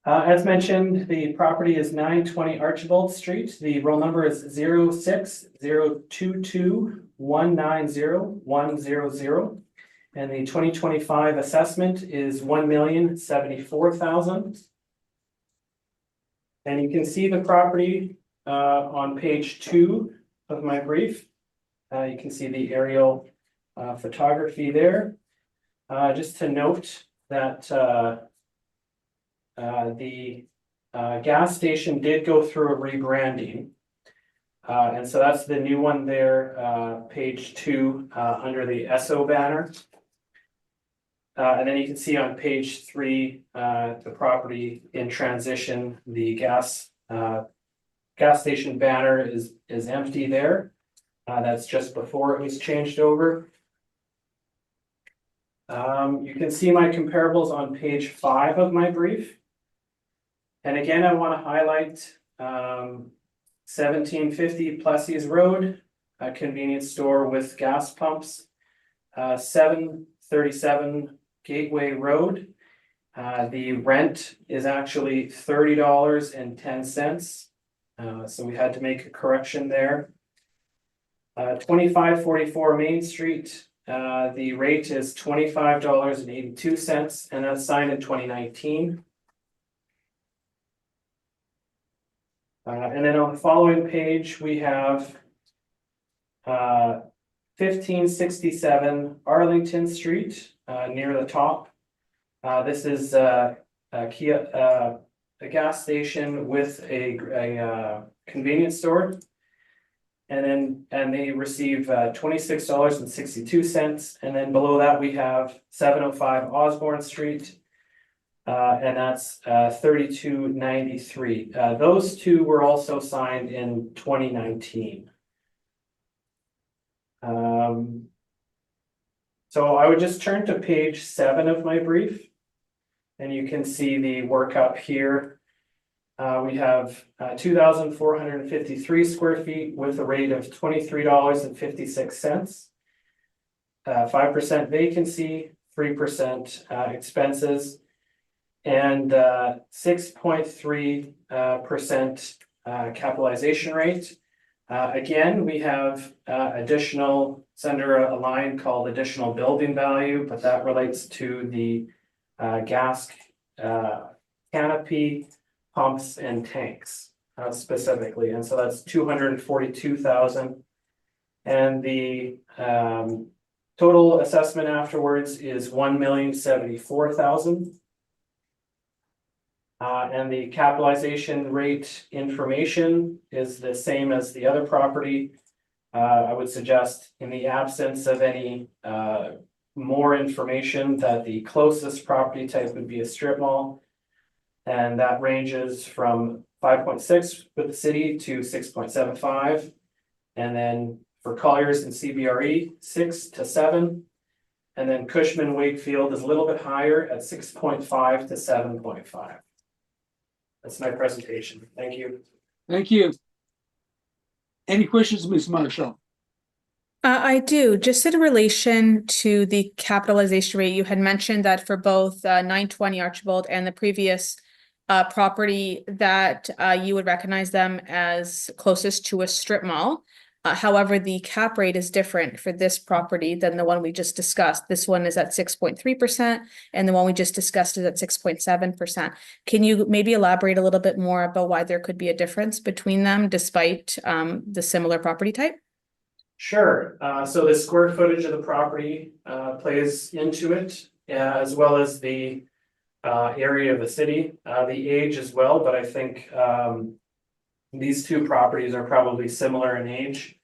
As mentioned, the property is 920 Archibald Street. The roll number is 06022190 and the 2025 assessment is $1,074,000. And you can see the property on page 2 of my brief. You can see the aerial photography there. Just to note that the gas station did go through a rebranding. And so that's the new one there, page 2, under the Esso banner. And then you can see on page 3, the property in transition, the gas station banner is empty there. That's just before it was changed over. You can see my comparables on page 5 of my brief. And again, I want to highlight 1750 Plessis Road, a convenience store with gas pumps. 737 Gateway Road. The rent is actually $30.10. So we had to make a correction there. 2544 Main Street. The rate is $25.82, and that's signed in 2019. And then on the following page, we have 1567 Arlington Street, near the top. This is a gas station with a convenience store. And they receive $26.62. And then below that, we have 705 Osborne Street. And that's $32.93. Those two were also signed in 2019. So I would just turn to page 7 of my brief, and you can see the workup here. We have 2,453 square feet with a rate of $23.56. 5% vacancy, 3% expenses, and 6.3% capitalization rate. Again, we have additional, it's under a line called additional building value, but that relates to the gas canopy, pumps, and tanks specifically. And so that's $242,000. And the total assessment afterwards is $1,074,000. And the capitalization rate information is the same as the other property. I would suggest, in the absence of any more information, that the closest property type would be a strip mall. And that ranges from 5.6 with the city to 6.75. And then for Colliers and CBRE, 6 to 7. And then Cushman Wakefield is a little bit higher at 6.5 to 7.5. That's my presentation. Thank you. Thank you. Any questions, Ms. Marshall? I do. Just in relation to the capitalization rate, you had mentioned that for both 920 Archibald and the previous property that you would recognize them as closest to a strip mall. However, the cap rate is different for this property than the one we just discussed. This one is at 6.3%, and the one we just discussed is at 6.7%. Can you maybe elaborate a little bit more about why there could be a difference between them despite the similar property type? Sure. So the square footage of the property plays into it, as well as the area of the city, the age as well. But I think these two properties are probably similar in age.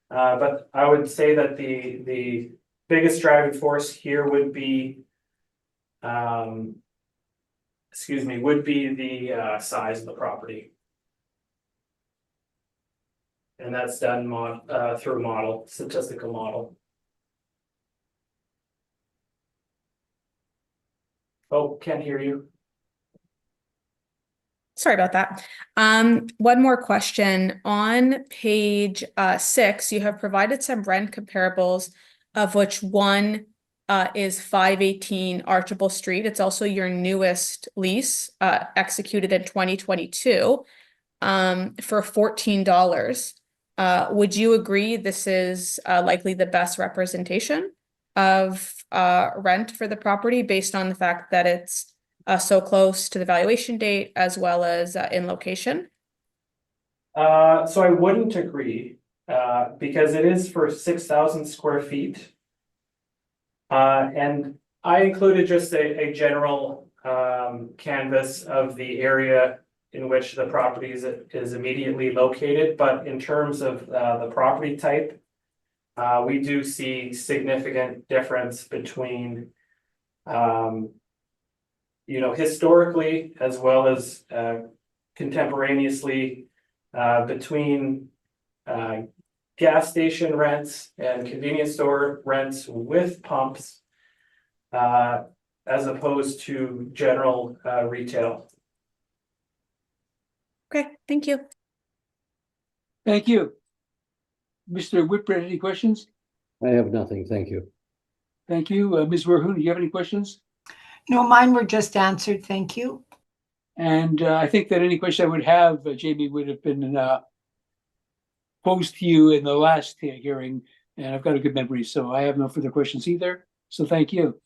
But I would say that the biggest driving force here would be, the size of the property. And that's done through a statistical model. Oh, can't hear you. Sorry about that. One more question. On page 6, you have provided some rent comparables, of which one is 518 Archibald Street. It's also your newest lease, executed in 2022, for $14. Would you agree this is likely the best representation of rent for the property based on the fact that it's so close to the valuation date as well as in location? So I wouldn't agree, because it is for 6,000 square feet. And I included just a general canvas of the area in which the property is immediately located, but in terms of the property type, we do see significant difference between historically as well as contemporaneously between gas station rents and convenience store rents with pumps as opposed to general retail. Okay, thank you. Thank you. Mr. Whitbread, any questions? I have nothing, thank you. Thank you. Ms. Verhoon, do you have any questions? No, mine were just answered. Thank you. And I think that any question I would have, Jamie, would have been posed to you in the last hearing, and I've got a good memory, so I have no further questions either. So thank you.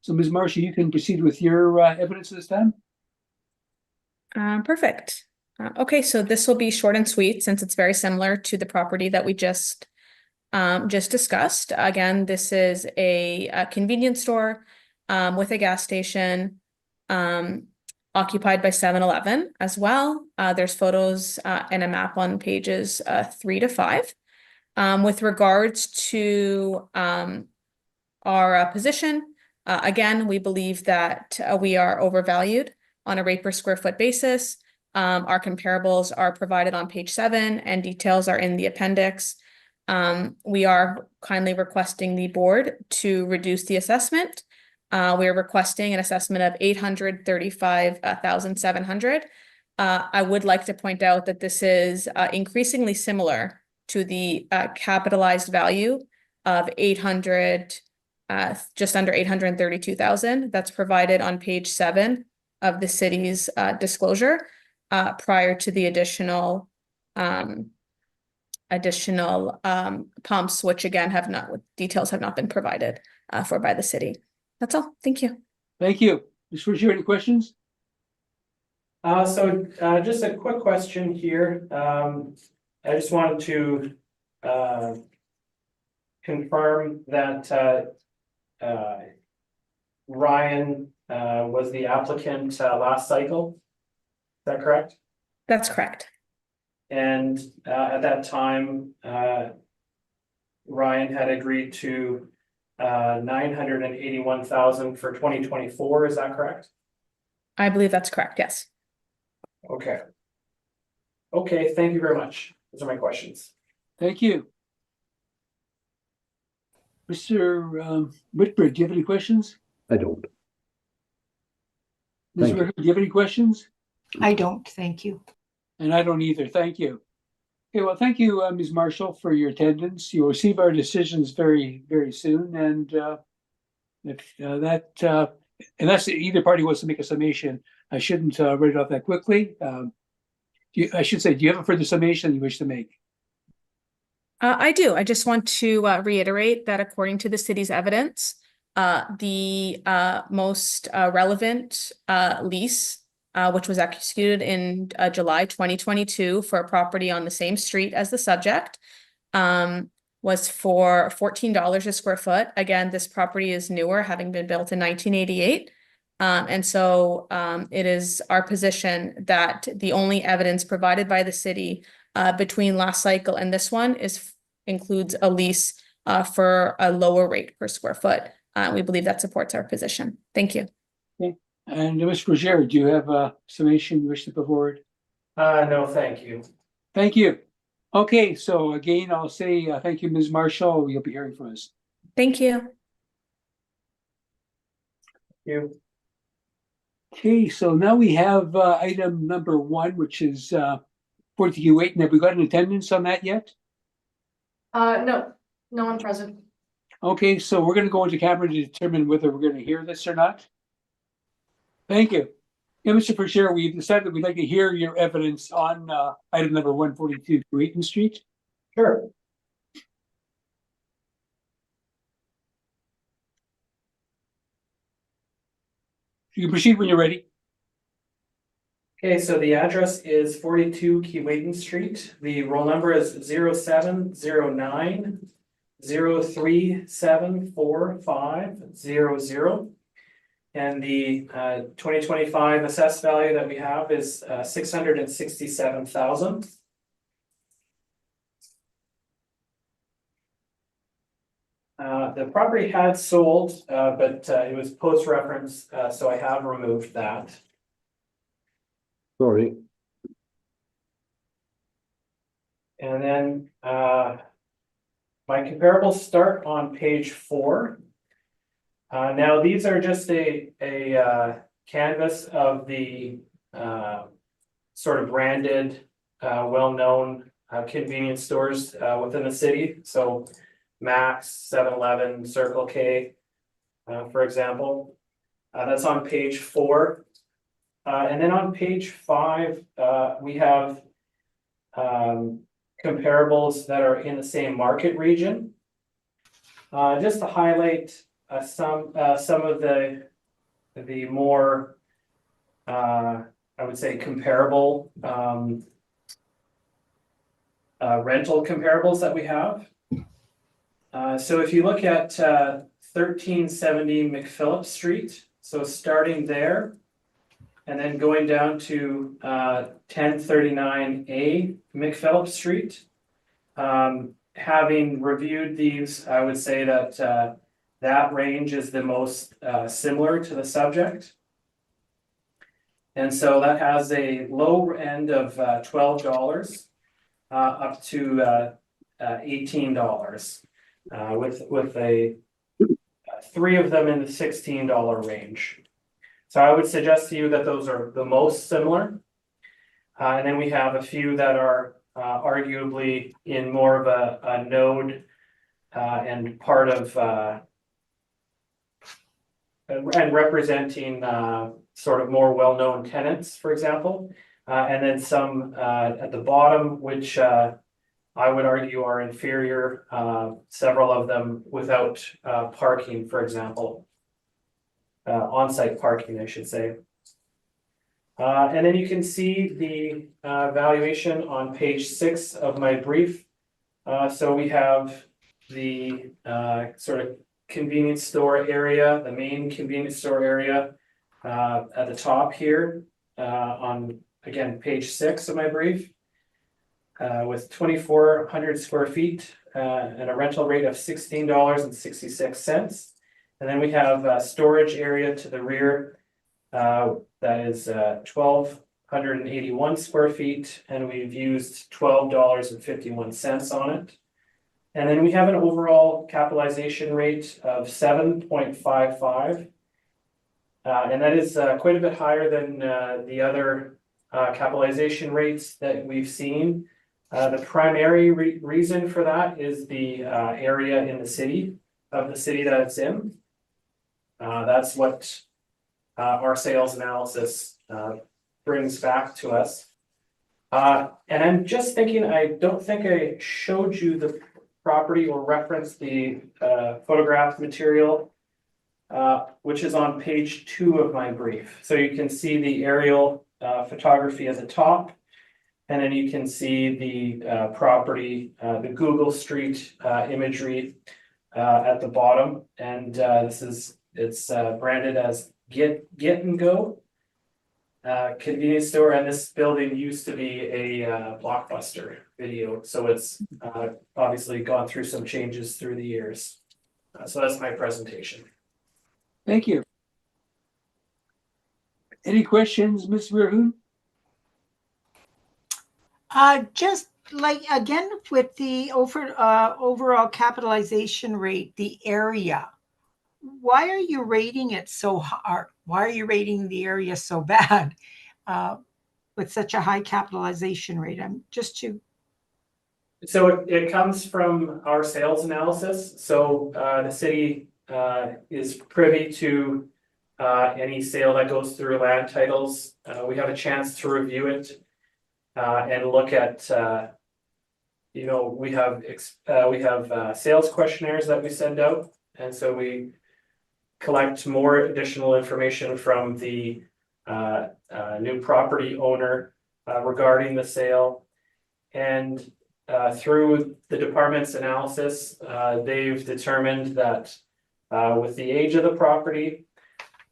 So Ms. Marshall, you can proceed with your evidence this time. Perfect. Okay, so this will be short and sweet since it's very similar to the property that we just discussed. Again, this is a convenience store with a gas station occupied by 7-Eleven as well. There's photos and a map on pages 3 to 5. With regards to our position, again, we believe that we are overvalued on a rate per square foot basis. Our comparables are provided on page 7 and details are in the appendix. We are kindly requesting the board to reduce the assessment. We are requesting an assessment of $835,700. I would like to point out that this is increasingly similar to the capitalized value of just under $832,000 that's provided on page 7 of the city's disclosure prior to the additional pumps, which again details have not been provided for by the city. That's all. Thank you. Thank you. Ms. Frazier, any questions? So just a quick question here. I just wanted to confirm that Ryan was the applicant last cycle. Is that correct? That's correct. And at that time, Ryan had agreed to $981,000 for 2024. Is that correct? I believe that's correct. Yes. Okay. Okay, thank you very much. Those are my questions. Thank you. Mr. Whitbread, do you have any questions? I don't. Ms. Thank you. Verhoon, do you have any questions? I don't. Thank you. And I don't either. Thank you. Okay, well, thank you, Ms. Marshall, for your attendance. You'll receive our decisions very, very soon. And if unless either party wants to make a summation, I shouldn't write it off that quickly. I should say, do you have a further summation you wish to make? I do. I just want to reiterate that according to the city's evidence, the most relevant lease, which was executed in July 2022 for a property on the same street as the subject, was for $14 a square foot. Again, this property is newer, having been built in 1988. And so it is our position that the only evidence provided by the city between last cycle and this one includes a lease for a lower rate per square foot. We believe that supports our position. Thank you. Okay. And Ms. Frazier, do you have a summation you wish to put forward? No, thank you. Thank you. Okay, so again, I'll say thank you, Ms. Marshall. You'll be hearing from us. Thank you. You. Okay, so now we have item number 1, which is 42 and have we got an attendance on that yet? No, no one present. Okay, so we're going to go into camera to determine whether we're going to hear this or not. Thank you. Yeah, Mr. Chair, we've decided we'd like to hear your evidence on item number 142 Wheaton Street. Sure. You can proceed when you're ready. Okay, so the address is 42 Keewatin Street. The roll number is 0709 0374500. And the 2025 assessed value that we have is 667,000. The property had sold, but it was post-reference, so I have removed that. Sorry. And then my comparables start on page 4. Now these are just a canvas of the sort of branded, well-known convenience stores within the city. So Max, 7-Eleven, Circle K, for example. That's on page 4. And then on page 5, we have comparables that are in the same market region. Just to highlight some of the more I would say comparable rental comparables that we have. So if you look at 1370 McPhillips Street, so starting there and then going down to 1039A McPhillips Street. Having reviewed these, I would say that that range is the most similar to the subject. And so that has a low end of $12 up to $18 with a 3 of them in the $16 range. So I would suggest to you that those are the most similar. And then we have a few that are arguably in more of a node and part of and representing sort of more well-known tenants, for example. And then some at the bottom, which I would argue are inferior, several of them without parking, for example. On-site parking, I should say. And then you can see the valuation on page 6 of my brief. So we have the sort of convenience store area, the main convenience store area at the top here on, again, page 6 of my brief with 2,400 square feet and a rental rate of $16.66. And then we have a storage area to the rear that is 1,281 square feet, and we've used $12.51 on it. And then we have an overall capitalization rate of 7.55. And that is quite a bit higher than the other capitalization rates that we've seen. The primary reason for that is the area in the city that it's in. That's what our sales analysis brings back to us. And I'm just thinking, I don't think I showed you the property or referenced the photograph material, which is on page 2 of my brief. So you can see the aerial photography at the top, and then you can see the property, the Google Street imagery at the bottom. And it's branded as Get and Go convenience store, and this building used to be a Blockbuster video, so it's obviously gone through some changes through the years. So that's my presentation. Thank you. Any questions, Ms. Verhoeven? Just like, again, with the overall capitalization rate, the area, why are you rating it so hard? Why are you rating the area so bad with such a high capitalization rate? I'm just to, So it comes from our sales analysis, so the city is privy to any sale that goes through land titles. We have a chance to review it and look at you know, we have sales questionnaires that we send out, and so we collect more additional information from the new property owner regarding the sale. And through the department's analysis, they've determined that with the age of the property,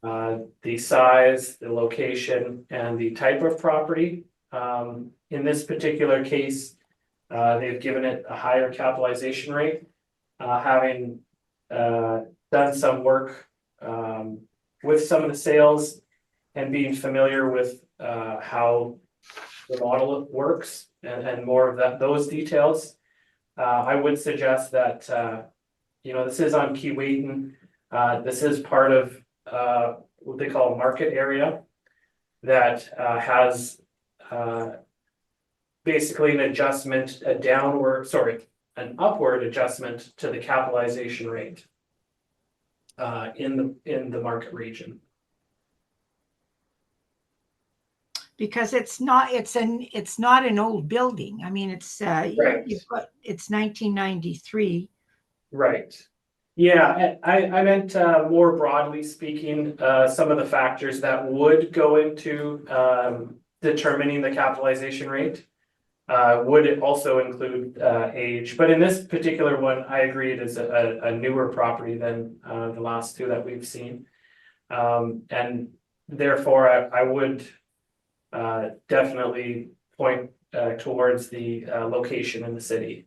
the size, the location, and the type of property, in this particular case, they've given it a higher capitalization rate, having done some work with some of the sales and being familiar with how the model works and more of those details. I would suggest that you know, this is on Keewatin. This is part of what they call a market area that has basically an adjustment, an upward adjustment to the capitalization rate in the market region. because it's not an old building. I mean, it's Right. it's 1993. Right. Yeah, I meant more broadly speaking, some of the factors that would go into determining the capitalization rate would it also include age. But in this particular one, I agree it is a newer property than the last two that we've seen. And therefore, I would definitely point towards the location in the city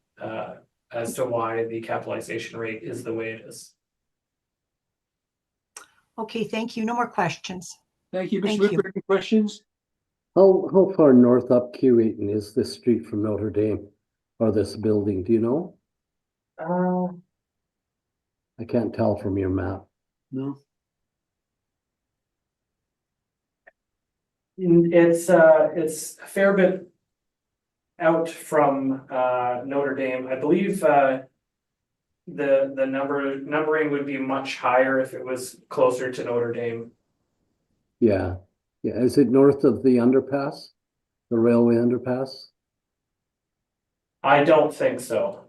as to why the capitalization rate is the way it is. Okay, thank you. No more questions. Thank you, Thank Mr. you. Whitford. Any questions? How far north up Keewatin is this street from Notre Dame or this building? Do you know? I can't tell from your map. No. It's a fair bit out from Notre Dame. I believe the numbering would be much higher if it was closer to Notre Dame. Yeah. Yeah. Is it north of the underpass? The railway underpass? I don't think so.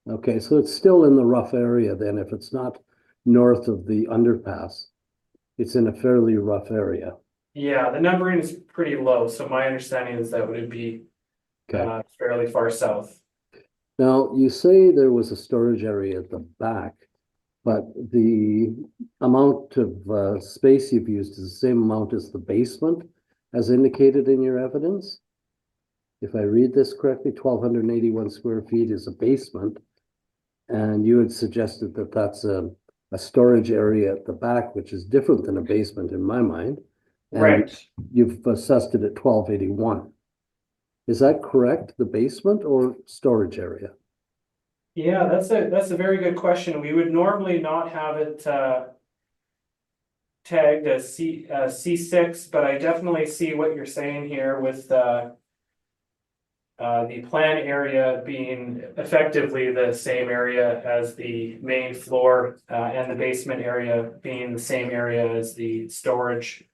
Okay, so it's still in the rough area then. If it's not north of the underpass, it's in a fairly rough area. Yeah, the numbering is pretty low, so my understanding is that would be Okay. fairly far south. Now, you say there was a storage area at the back, but the amount of space you've used is the same amount as the basement, as indicated in your evidence. If I read this correctly, 1,281 square feet is a basement. And you had suggested that that's a storage area at the back, which is different than a basement in my mind. And Right. you've assessed it at 1,281. Is that correct, the basement or storage area? Yeah, that's a very good question. We would normally not have it tagged as C6, but I definitely see what you're saying here with the plan area being effectively the same area as the main floor and the basement area being the same area as the storage.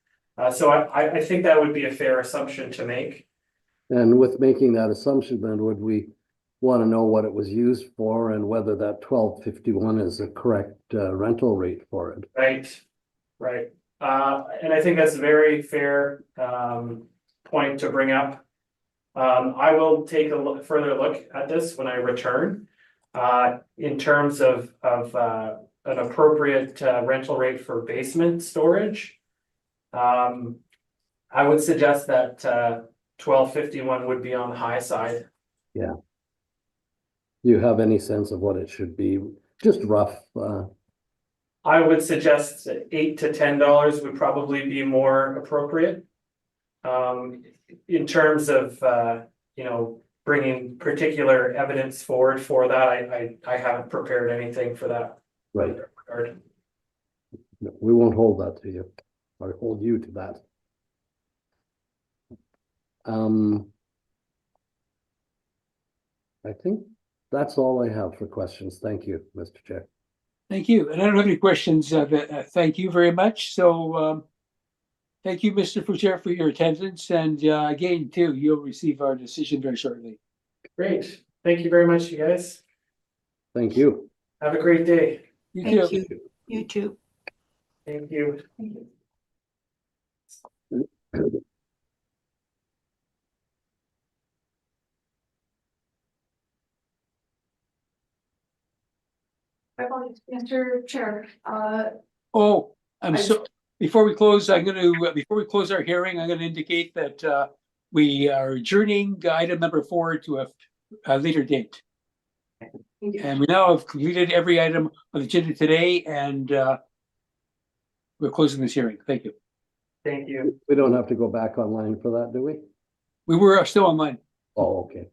So I think that would be a fair assumption to make. And with making that assumption, then would we want to know what it was used for and whether that 1,251 is a correct rental rate for it? Right. And I think that's a very fair point to bring up. I will take a further look at this when I return. In terms of an appropriate rental rate for basement storage, I would suggest that 1,251 would be on the high side. Yeah. Do you have any sense of what it should be? Just rough. I would suggest $8 to $10 would probably be more appropriate. In terms of you know, bringing particular evidence forward for that. I haven't prepared anything for that. Right. regard. No, we won't hold that to you, or hold you to that. I think that's all I have for questions. Thank you, Mr. Chair. Thank you. And I don't have any questions. Thank you very much. So thank you, Mr. Foucher, for your attendance. And again, too, you'll receive our decision very shortly. Great. Thank you very much, you guys. Thank you. Have a great day. You Thank too. you. You too. Thank you. I apologize, Mr. Chair, Oh, I'm I- so, before we close, before we close our hearing, I'm gonna indicate that we are adjourning item number 4 to a later date. And we now have completed every item on the agenda today, and we're closing this hearing. Thank you. Thank you. We don't have to go back online for that, do we? We were still online. Oh, okay.